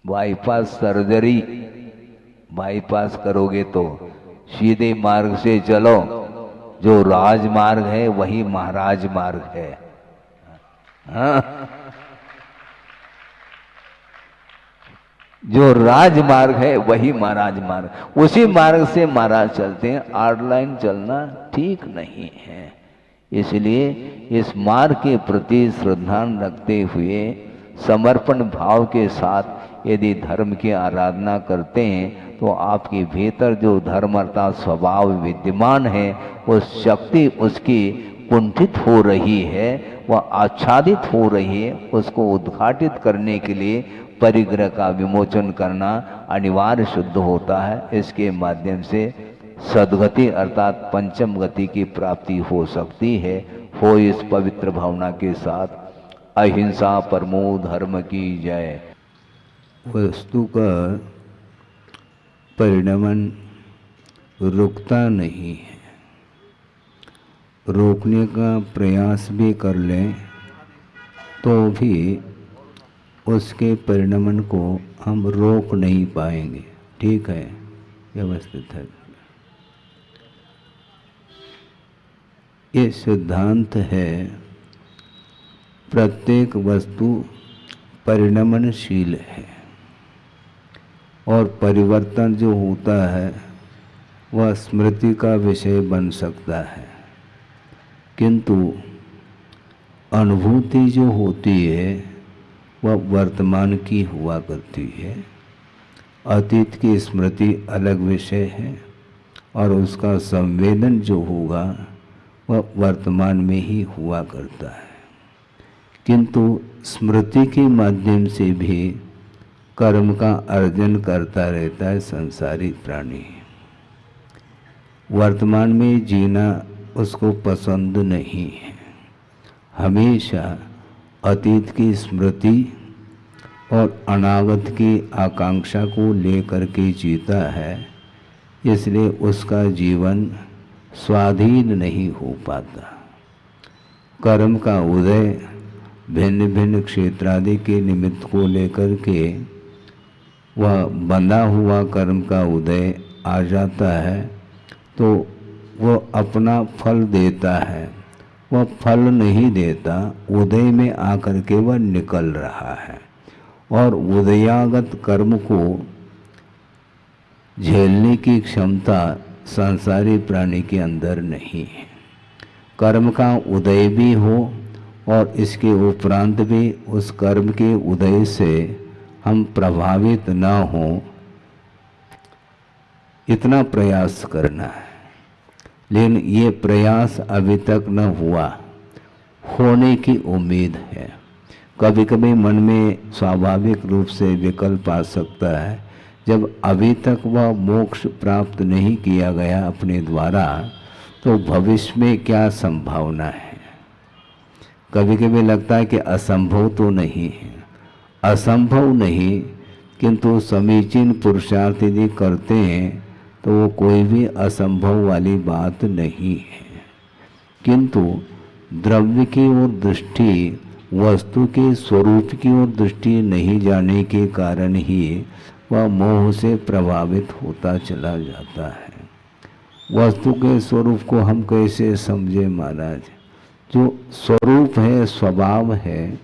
बाईपास सर्जरी, बाईपास करोगे तो सीधे मार्ग से चलो। जो राजमार्ग है वही महाराज मार्ग है। हाँ? जो राजमार्ग है वही महाराज मार्ग, उसी मार्ग से महाराज चलते हैं। आर्ट लाइन चलना ठीक नहीं है। इसलिए इस मार्ग के प्रति श्रद्धा रखते हुए समर्पण भाव के साथ यदि धर्म की आराधना करते हैं तो आपके भीतर जो धर्म अर्थात स्वभाव विद्यमान है, उस शक्ति उसकी कुंठित हो रही है, वह आच्छादित हो रही है। उसको उद्घाटित करने के लिए परिग्रह का विमोचन करना अनिवार्य सिद्ध होता है। इसके माध्यम से सद्गति अर्थात पंचम गति की प्राप्ति हो सकती है। हो इस पवित्र भावना के साथ अहिंसा परमो धर्म की जय। वस्तु का परिणमन रुकता नहीं है। रोकने का प्रयास भी कर लें तो भी उसके परिणमन को हम रोक नहीं पाएंगे। ठीक है, व्यवस्थित है। ये सिद्धांत है, प्रत्येक वस्तु परिणमनशील है और परिवर्तन जो होता है वह स्मृति का विषय बन सकता है, किंतु अनुभूति जो होती है वह वर्तमान की हुआ करती है। अतीत की स्मृति अलग विषय है और उसका संवेदन जो होगा वह वर्तमान में ही हुआ करता है। किंतु स्मृति के माध्यम से भी कर्म का अर्जन करता रहता है संसारी प्राणी। वर्तमान में जीना उसको पसंद नहीं है। हमेशा अतीत की स्मृति और अनागत की आकांक्षा को लेकर के जीता है, इसलिए उसका जीवन स्वाधीन नहीं हो पाता। कर्म का उदय भिन्न भिन्न क्षेत्रादि के निमित्त को लेकर के वह बंधा हुआ कर्म का उदय आ जाता है तो वो अपना फल देता है, वह फल नहीं देता, उदय में आकर के वह निकल रहा है। और उदयागत कर्म को झेलने की क्षमता संसारी प्राणी के अंदर नहीं है। कर्म का उदय भी हो और इसके उपरांत भी उस कर्म के उदय से हम प्रभावित न हो, इतना प्रयास करना है। लेकिन ये प्रयास अभी तक न हुआ, होने की उम्मीद है। कभी कभी मन में स्वाभाविक रूप से विकल्प आ सकता है, जब अभी तक वह मोक्ष प्राप्त नहीं किया गया अपने द्वारा, तो भविष्य में क्या संभावना है। कभी कभी लगता है कि असंभव तो नहीं है। असंभव नहीं, किंतु समीचीन पुरुषार्थ यदि करते हैं तो वो कोई भी असंभव वाली बात नहीं है। किंतु द्रव्य की ओर दृष्टि, वस्तु के स्वरूप की ओर दृष्टि नहीं जाने के कारण ही वह मोह से प्रभावित होता चला जाता है। वस्तु के स्वरूप को हम कैसे समझे महाराज? जो स्वरूप है, स्वभाव है,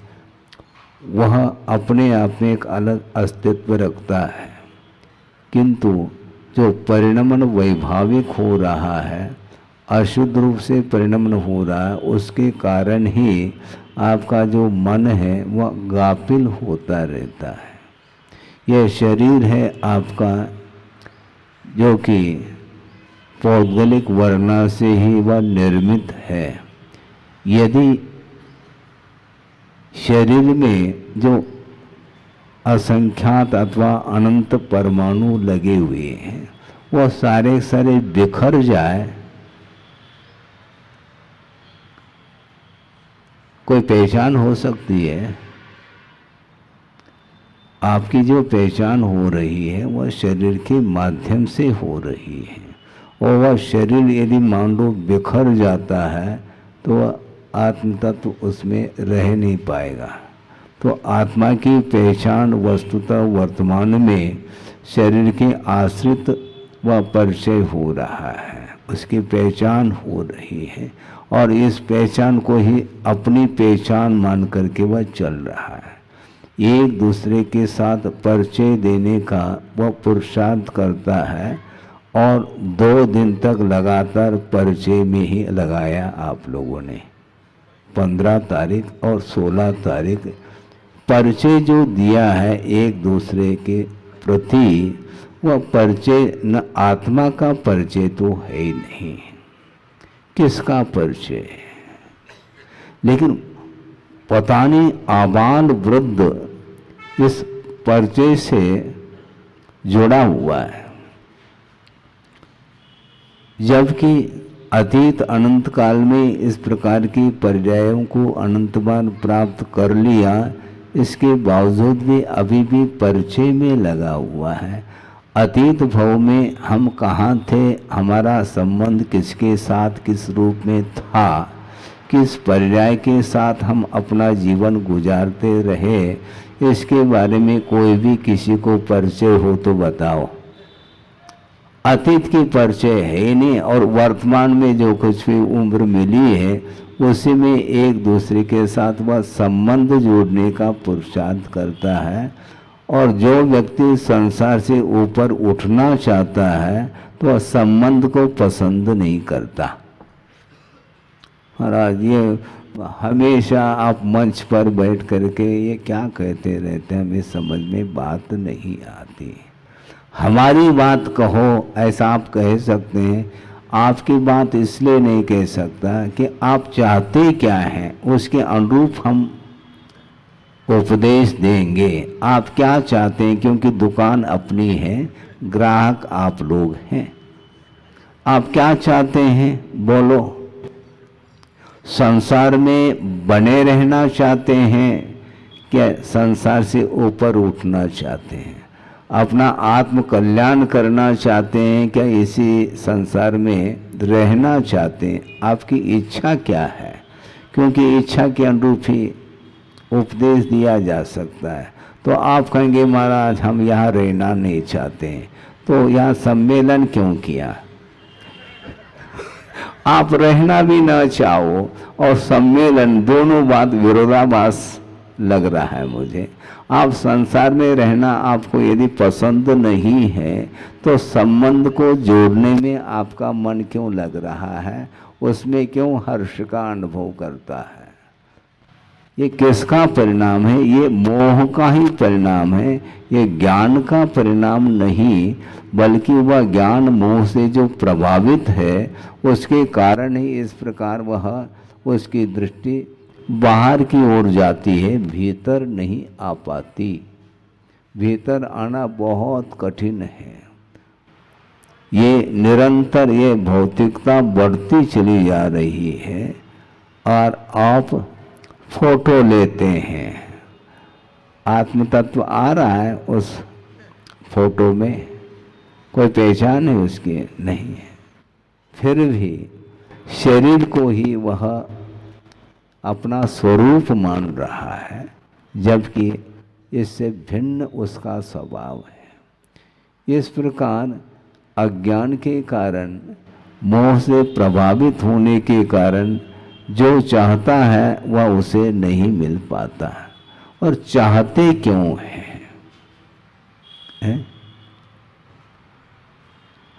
वह अपने आप में एक अलग अस्तित्व रखता है। किंतु जो परिणमन वैभाविक हो रहा है, अशुद्ध रूप से परिणमन हो रहा है, उसके कारण ही आपका जो मन है वह गाफिल होता रहता है। यह शरीर है आपका, जो कि पौद्गलिक वर्णा से ही वह निर्मित है। यदि शरीर में जो असंख्यात अथवा अनंत परमाणु लगे हुए हैं, वह सारे सारे बिखर जाए, कोई पहचान हो सकती है? आपकी जो पहचान हो रही है वह शरीर के माध्यम से हो रही है। और वह शरीर यदि मान लो बिखर जाता है तो वह आत्म तत्व उसमें रह नहीं पाएगा। तो आत्मा की पहचान वस्तुतः वर्तमान में शरीर के आश्रित व परिचय हो रहा है, उसकी पहचान हो रही है, और इस पहचान को ही अपनी पहचान मान करके वह चल रहा है। एक दूसरे के साथ परिचय देने का वह पुरुषार्थ करता है, और 2 दिन तक लगातार परिचय में ही लगाया आप लोगों ने। 15 तारीख और 16 तारीख परिचय जो दिया है एक दूसरे के प्रति, वह परिचय न आत्मा का परिचय तो है ही नहीं। किसका परिचय? लेकिन पता नहीं आबाल वृद्ध इस परिचय से जुड़ा हुआ है, जबकि अतीत अनंत काल में इस प्रकार की पर्यायों को अनंत बार प्राप्त कर लिया, इसके बावजूद भी अभी भी परिचय में लगा हुआ है। अतीत भव में हम कहाँ थे, हमारा संबंध किसके साथ किस रूप में था, किस पर्याय के साथ हम अपना जीवन गुजारते रहे, इसके बारे में कोई भी किसी को परिचय हो तो बताओ। अतीत की परिचय है ही नहीं, और वर्तमान में जो कुछ भी उम्र मिली है उसी में एक दूसरे के साथ वह संबंध जोड़ने का पुरुषार्थ करता है। और जो व्यक्ति संसार से ऊपर उठना चाहता है तो वह संबंध को पसंद नहीं करता। महाराज ये हमेशा आप मंच पर बैठ करके ये क्या कहते रहते हैं, हमें समझ में बात नहीं आती। हमारी बात कहो ऐसा आप कह सकते हैं, आपकी बात इसलिए नहीं कह सकता कि आप चाहते क्या हैं, उसके अनुरूप हम उपदेश देंगे। आप क्या चाहते हैं, क्योंकि दुकान अपनी है, ग्राहक आप लोग हैं। आप क्या चाहते हैं बोलो? संसार में बने रहना चाहते हैं क्या संसार से ऊपर उठना चाहते हैं? अपना आत्म कल्याण करना चाहते हैं क्या इसी संसार में रहना चाहते हैं? आपकी इच्छा क्या है? क्योंकि इच्छा के अनुरूप ही उपदेश दिया जा सकता है। तो आप कहेंगे महाराज हम यहाँ रहना नहीं चाहते हैं, तो यहाँ सम्मेलन क्यों किया? आप रहना भी न चाहो और सम्मेलन, दोनों बात विरोधाभास लग रहा है मुझे। आप संसार में रहना आपको यदि पसंद नहीं है तो संबंध को जोड़ने में आपका मन क्यों लग रहा है, उसमें क्यों हर्ष का अनुभव करता है? ये किसका परिणाम है? ये मोह का ही परिणाम है, ये ज्ञान का परिणाम नहीं, बल्कि वह ज्ञान मोह से जो प्रभावित है उसके कारण ही इस प्रकार वह उसकी दृष्टि बाहर की ओर जाती है, भीतर नहीं आ पाती। भीतर आना बहुत कठिन है। ये निरंतर ये भौतिकता बढ़ती चली जा रही है और आप फोटो लेते हैं, आत्म तत्व आ रहा है उस फोटो में, कोई पहचान है उसकी नहीं है, फिर भी शरीर को ही वह अपना स्वरूप मान रहा है, जबकि इससे भिन्न उसका स्वभाव है। इस प्रकार अज्ञान के कारण, मोह से प्रभावित होने के कारण जो चाहता है वह उसे नहीं मिल पाता। और चाहते क्यों हैं?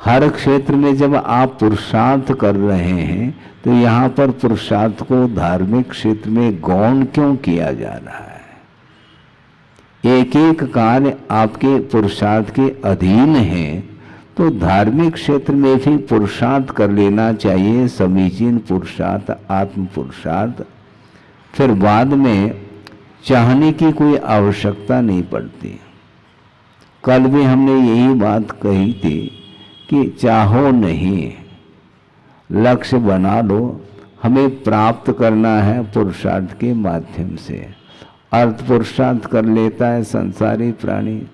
हर क्षेत्र में जब आप पुरुषार्थ कर रहे हैं तो यहाँ पर पुरुषार्थ को धार्मिक क्षेत्र में गौण क्यों किया जा रहा है? एक एक कार्य आपके पुरुषार्थ के अधीन है, तो धार्मिक क्षेत्र में भी पुरुषार्थ कर लेना चाहिए, समीचीन पुरुषार्थ, आत्म पुरुषार्थ। फिर बाद में चाहने की कोई आवश्यकता नहीं पड़ती। कल भी हमने यही बात कही थी कि चाहो नहीं, लक्ष्य बना लो, हमें प्राप्त करना है पुरुषार्थ के माध्यम से। अर्थ पुरुषार्थ कर लेता है संसारी प्राणी,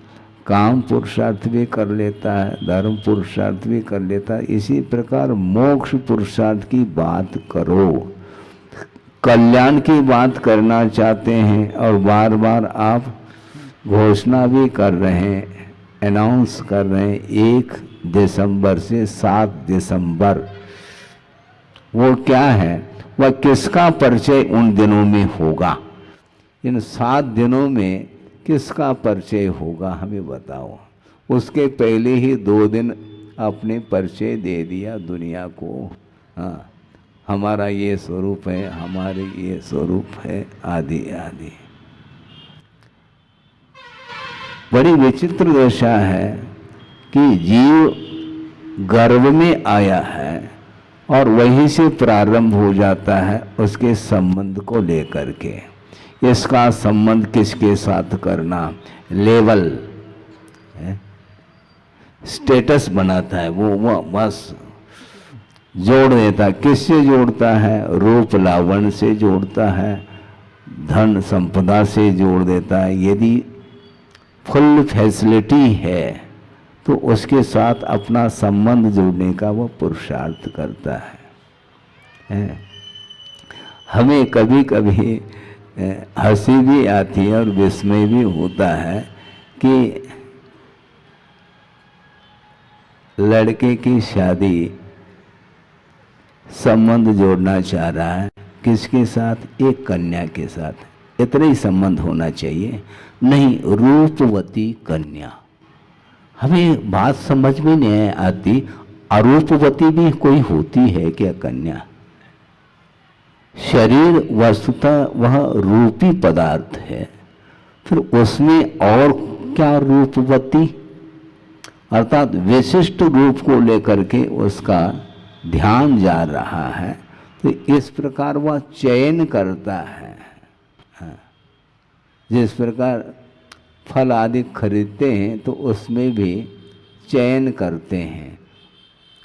काम पुरुषार्थ भी कर लेता है, धर्म पुरुषार्थ भी कर लेता है। इसी प्रकार मोक्ष पुरुषार्थ की बात करो। कल्याण की बात करना चाहते हैं और बार बार आप घोषणा भी कर रहे हैं, अनाउंस कर रहे हैं 1 दिसंबर से 7 दिसंबर। वो क्या है? वह किसका परिचय उन दिनों में होगा? इन 7 दिनों में किसका परिचय होगा हमें बताओ। उसके पहले ही 2 दिन अपने परिचय दे दिया दुनिया को। हाँ, हमारा ये स्वरूप है, हमारे ये स्वरूप है, आदि आदि। बड़ी विचित्र दशा है कि जीव गर्भ में आया है और वहीं से प्रारंभ हो जाता है उसके संबंध को लेकर के। इसका संबंध किसके साथ करना, लेवल स्टेटस बनाता है वो बस जोड़ देता है। किससे जोड़ता है? रूप लावण्य से जोड़ता है, धन संपदा से जोड़ देता है। यदि फुल फैसिलिटी है तो उसके साथ अपना संबंध जोड़ने का वो पुरुषार्थ करता है। हमें कभी कभी हंसी भी आती है और विस्मय भी होता है कि लड़के की शादी संबंध जोड़ना चाह रहा है, किसके साथ? एक कन्या के साथ। इतना ही संबंध होना चाहिए। नहीं, रूपवती कन्या। हमें बात समझ में नहीं आती, अरूपवती भी कोई होती है क्या कन्या? शरीर वस्तुतः वह रूपी पदार्थ है, फिर उसमें और क्या रूपवती, अर्थात विशिष्ट रूप को लेकर के उसका ध्यान जा रहा है। तो इस प्रकार वह चयन करता है। जिस प्रकार फल आदि खरीदते हैं तो उसमें भी चयन करते हैं,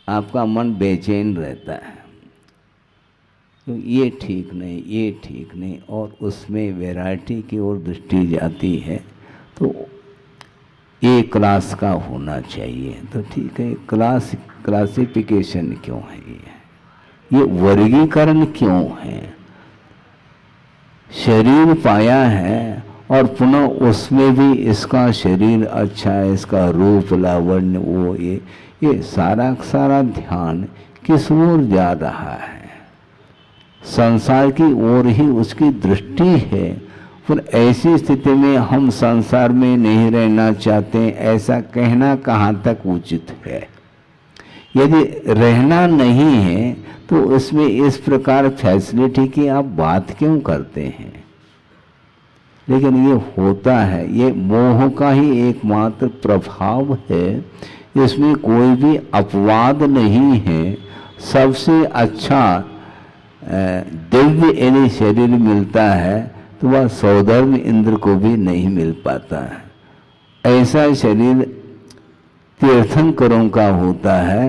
आपका मन बेचैन रहता है, तो ये ठीक नहीं, ये ठीक नहीं, और उसमें वैरायटी की ओर दृष्टि जाती है। तो एक क्लास का होना चाहिए, तो ठीक है। क्लासिफिकेशन क्यों है? ये वर्गीकरण क्यों है? शरीर पाया है और पुनः उसमें भी इसका शरीर अच्छा है, इसका रूप लावण्य, वो ये सारा ध्यान किस ओर जा रहा है? संसार की ओर ही उसकी दृष्टि है। पर ऐसी स्थिति में हम संसार में नहीं रहना चाहते, ऐसा कहना कहाँ तक उचित है? यदि रहना नहीं है तो उसमें इस प्रकार फैसिलिटी की आप बात क्यों करते हैं? लेकिन ये होता है, ये मोह का ही एकमात्र प्रभाव है, इसमें कोई भी अपवाद नहीं है। सबसे अच्छा दिव्य यदि शरीर मिलता है तो वह सौधर्म इंद्र को भी नहीं मिल पाता है। ऐसा शरीर तीर्थंकरों का होता है।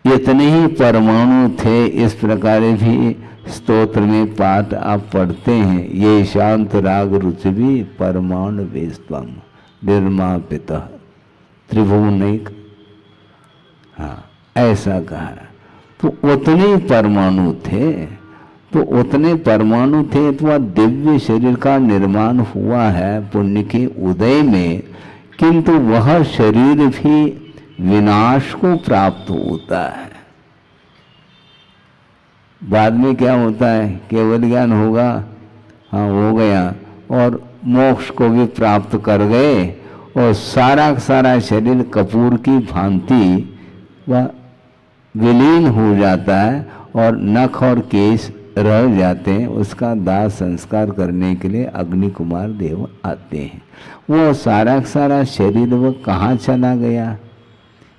इतने ही परमाणु थे, इस प्रकार भी स्तोत्र में पाठ आप पढ़ते हैं, ये शांत राग रुचि परमाणु वेस्तम निर्मापिता त्रिभुवनिक। हाँ, ऐसा कहा। तो उतने परमाणु थे, तो उतने परमाणु थे तो वह दिव्य शरीर का निर्माण हुआ है पुण्य के उदय में। किंतु वह शरीर भी विनाश को प्राप्त होता है। बाद में क्या होता है? केवल ज्ञान होगा, हाँ हो गया, और मोक्ष को भी प्राप्त कर गए, और सारा सारा शरीर कपूर की भांति वह विलीन हो जाता है और नख और केश रह जाते हैं। उसका दाह संस्कार करने के लिए अग्नि कुमार देव आते हैं। वो सारा सारा शरीर वो कहाँ चला गया?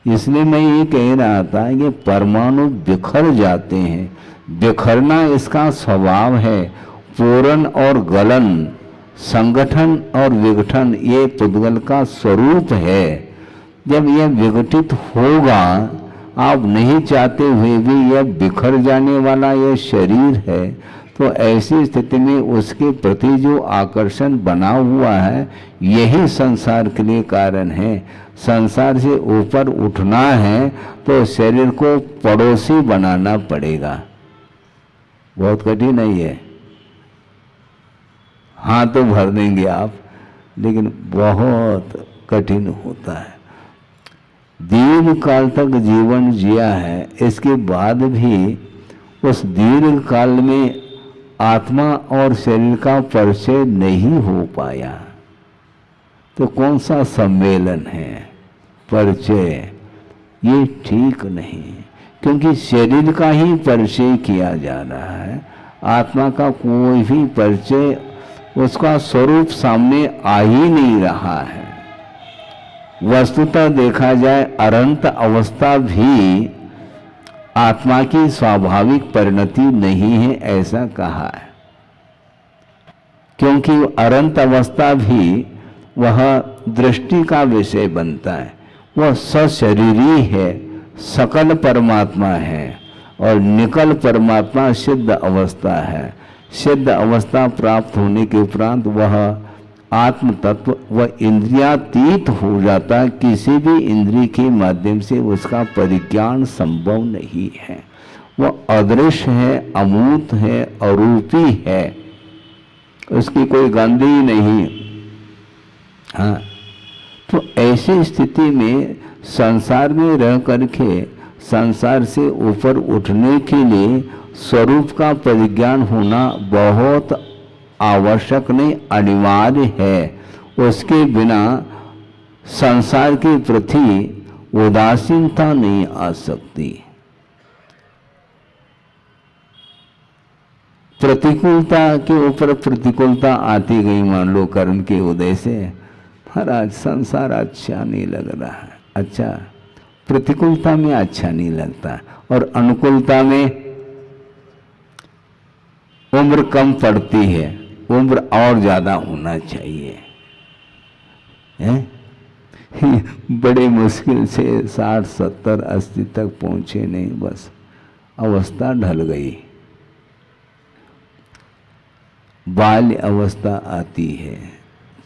इसलिए मैं ये कह रहा था, ये परमाणु बिखर जाते हैं। बिखरना इसका स्वभाव है। पूरण और गलन, संगठन और विघटन ये पुद्गल का स्वरूप है। जब यह विघटित होगा, आप नहीं चाहते हुए भी यह बिखर जाने वाला यह शरीर है, तो ऐसी स्थिति में उसके प्रति जो आकर्षण बना हुआ है, यही संसार के लिए कारण है। संसार से ऊपर उठना है तो शरीर को पड़ोसी बनाना पड़ेगा। बहुत कठिन है ये, हाँ तो भर देंगे आप, लेकिन बहुत कठिन होता है। दीर्घ काल तक जीवन जिया है, इसके बाद भी उस दीर्घ काल में आत्मा और शरीर का परिचय नहीं हो पाया, तो कौन सा सम्मेलन है? परिचय ये ठीक नहीं, क्योंकि शरीर का ही परिचय किया जा रहा है। आत्मा का कोई भी परिचय, उसका स्वरूप सामने आ ही नहीं रहा है। वस्तुतः देखा जाए, अनंत अवस्था भी आत्मा की स्वाभाविक परिणति नहीं है, ऐसा कहा है। क्योंकि अनंत अवस्था भी वह दृष्टि का विषय बनता है। वह सशरीरी है, सकल परमात्मा है, और निकल परमात्मा सिद्ध अवस्था है। सिद्ध अवस्था प्राप्त होने के उपरांत वह आत्म तत्व व इंद्रियातीत हो जाता। किसी भी इंद्रिय के माध्यम से उसका परिज्ञान संभव नहीं है। वह अदृश्य है, अमूर्त है, अरूपी है, उसकी कोई गंध ही नहीं। हाँ, तो ऐसी स्थिति में संसार में रह करके संसार से ऊपर उठने के लिए स्वरूप का परिज्ञान होना बहुत आवश्यक नहीं, अनिवार्य है। उसके बिना संसार के प्रति उदासीनता नहीं आ सकती। प्रतिकूलता के ऊपर प्रतिकूलता आती गई, मान लो कर्म के उदय से, महाराज संसार अच्छा नहीं लग रहा है। अच्छा, प्रतिकूलता में अच्छा नहीं लगता, और अनुकूलता में उम्र कम पड़ती है, उम्र और ज्यादा होना चाहिए, हैं? बड़े मुश्किल से 60, 70, 80 तक पहुंचे नहीं, बस अवस्था ढल गई। बाल्य अवस्था आती है,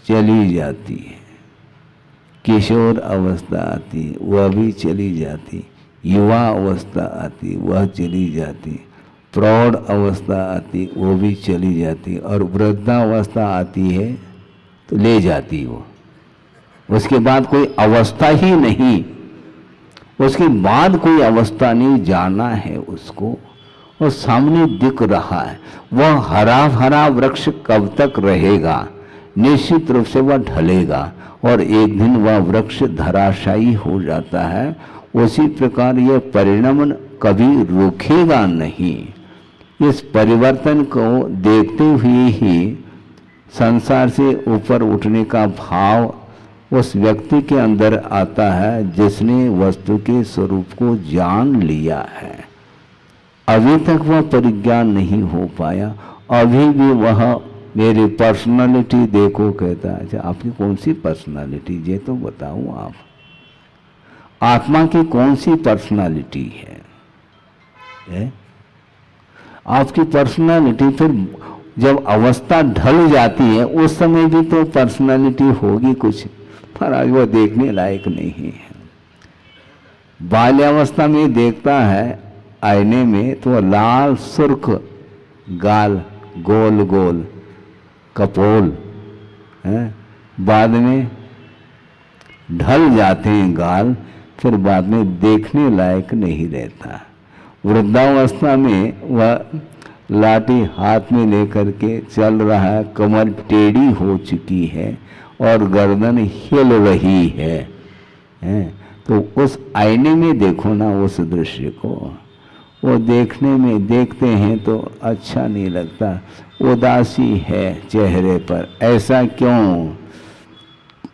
चली जाती है। किशोर अवस्था आती, वह भी चली जाती। युवा अवस्था आती, वह चली जाती। प्रौढ़ अवस्था आती, वो भी चली जाती। और वृद्धावस्था आती है तो ले जाती वो। उसके बाद कोई अवस्था ही नहीं। उसके बाद कोई अवस्था नहीं, जाना है उसको, और सामने दिख रहा है। वह हरा भरा वृक्ष कब तक रहेगा? निश्चित रूप से वह ढलेगा और एक दिन वह वृक्ष धराशायी हो जाता है। उसी प्रकार यह परिणमन कभी रुकेगा नहीं। इस परिवर्तन को देखते हुए ही संसार से ऊपर उठने का भाव उस व्यक्ति के अंदर आता है जिसने वस्तु के स्वरूप को जान लिया है। अभी तक वह परिज्ञान नहीं हो पाया, अभी भी वह मेरी पर्सनालिटी देखो कहता है। अच्छा, आपकी कौन सी पर्सनालिटी, ये तो बताओ आप। आत्मा की कौन सी पर्सनालिटी है? आपकी पर्सनालिटी फिर जब अवस्था ढल जाती है उस समय भी तो पर्सनालिटी होगी कुछ, पर आज वह देखने लायक नहीं है। बाल्यावस्था में देखता है आईने में तो लाल सुर्ख गाल, गोल गोल कपोल है, बाद में ढल जाते हैं गाल, फिर बाद में देखने लायक नहीं रहता। वृद्धावस्था में वह लाठी हाथ में लेकर के चल रहा है, कमर टेढ़ी हो चुकी है और गर्दन हिल रही है। तो उस आईने में देखो ना उस दृश्य को, वो देखने में देखते हैं तो अच्छा नहीं लगता, उदासी है चेहरे पर। ऐसा क्यों?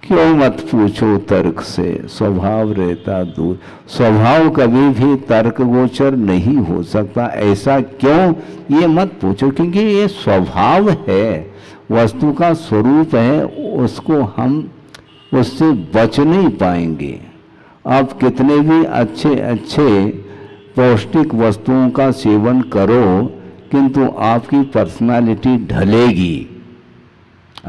क्यों मत पूछो तर्क से, स्वभाव रहता दूर। स्वभाव कभी भी तर्क गोचर नहीं हो सकता। ऐसा क्यों, ये मत पूछो, क्योंकि ये स्वभाव है, वस्तु का स्वरूप है, उसको हम उससे बच नहीं पाएंगे। आप कितने भी अच्छे अच्छे पौष्टिक वस्तुओं का सेवन करो, किंतु आपकी पर्सनालिटी ढलेगी।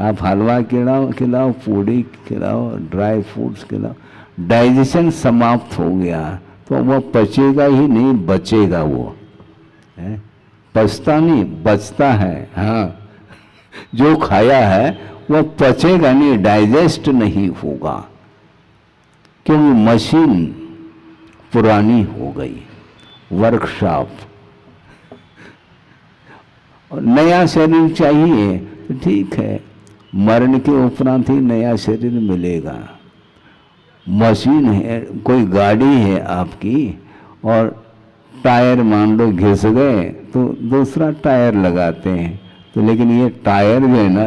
आप हलवा खिलाओ, पूड़ी खिलाओ, ड्राई फ्रूट्स खिलाओ, डाइजेशन समाप्त हो गया तो वह पचेगा ही नहीं, बचेगा वो है। पचता नहीं, बचता है। हाँ, जो खाया है वह पचेगा नहीं, डाइजेस्ट नहीं होगा, क्योंकि मशीन पुरानी हो गई, वर्कशॉप। और नया शरीर चाहिए तो ठीक है, मरण के उपरांत ही नया शरीर मिलेगा। मशीन है, कोई गाड़ी है आपकी और टायर मान लो घिस गए तो दूसरा टायर लगाते हैं, तो लेकिन ये टायर जो है ना,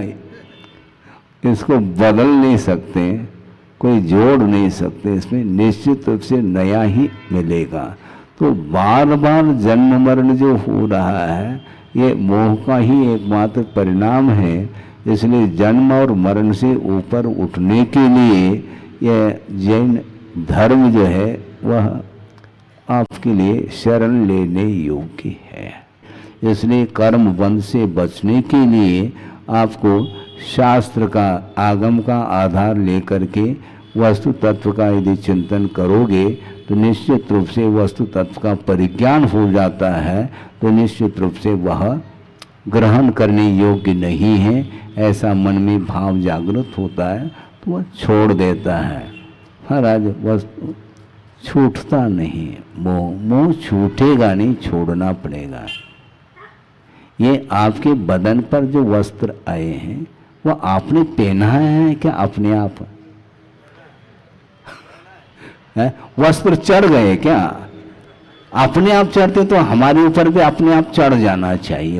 इसको बदल नहीं सकते, कोई जोड़ नहीं सकते, इसमें निश्चित रूप से नया ही मिलेगा। तो बार बार जन्म मरण जो हो रहा है ये मोह का ही एकमात्र परिणाम है। इसलिए जन्म और मरण से ऊपर उठने के लिए यह जैन धर्म जो है वह आपके लिए शरण लेने योग्य है। इसलिए कर्म बंध से बचने के लिए आपको शास्त्र का, आगम का आधार लेकर के वस्तु तत्व का यदि चिंतन करोगे तो निश्चित रूप से वस्तु तत्व का परिज्ञान हो जाता है, तो निश्चित रूप से वह ग्रहण करने योग्य नहीं है। ऐसा मन में भाव जागृत होता है तो वह छोड़ देता है। महाराज वस्तु छूटता नहीं, मोह छूटेगा नहीं, छोड़ना पड़ेगा। ये आपके बदन पर जो वस्त्र आए हैं वह आपने पहना है क्या अपने आप? वस्त्र चढ़ गए क्या? अपने आप चढ़ते तो हमारे ऊपर भी अपने आप चढ़ जाना चाहिए।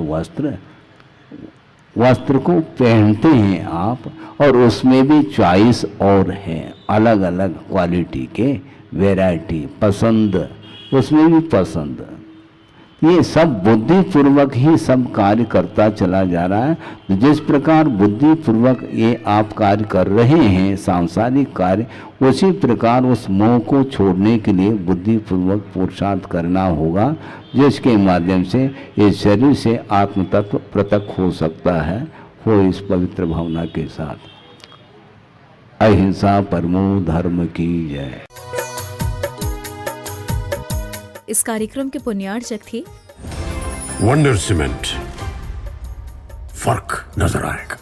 वस्त्र को पहनते हैं आप, और उसमें भी चॉइस और है, अलग अलग क्वालिटी के, वैरायटी, पसंद, उसमें भी पसंद। ये सब बुद्धिपूर्वक ही सब कार्य करता चला जा रहा है। जिस प्रकार बुद्धिपूर्वक ये आप कार्य कर रहे हैं सांसारिक कार्य, उसी प्रकार उस मोह को छोड़ने के लिए बुद्धिपूर्वक पुरुषार्थ करना होगा, जिसके माध्यम से इस शरीर से आत्म तत्व पृथक हो सकता है। हो इस पवित्र भावना के साथ। अहिंसा परमो धर्म की जय। इस कार्यक्रम के पुण्यार्चक थे वंडर सीमेंट। फर्क नजर आएगा।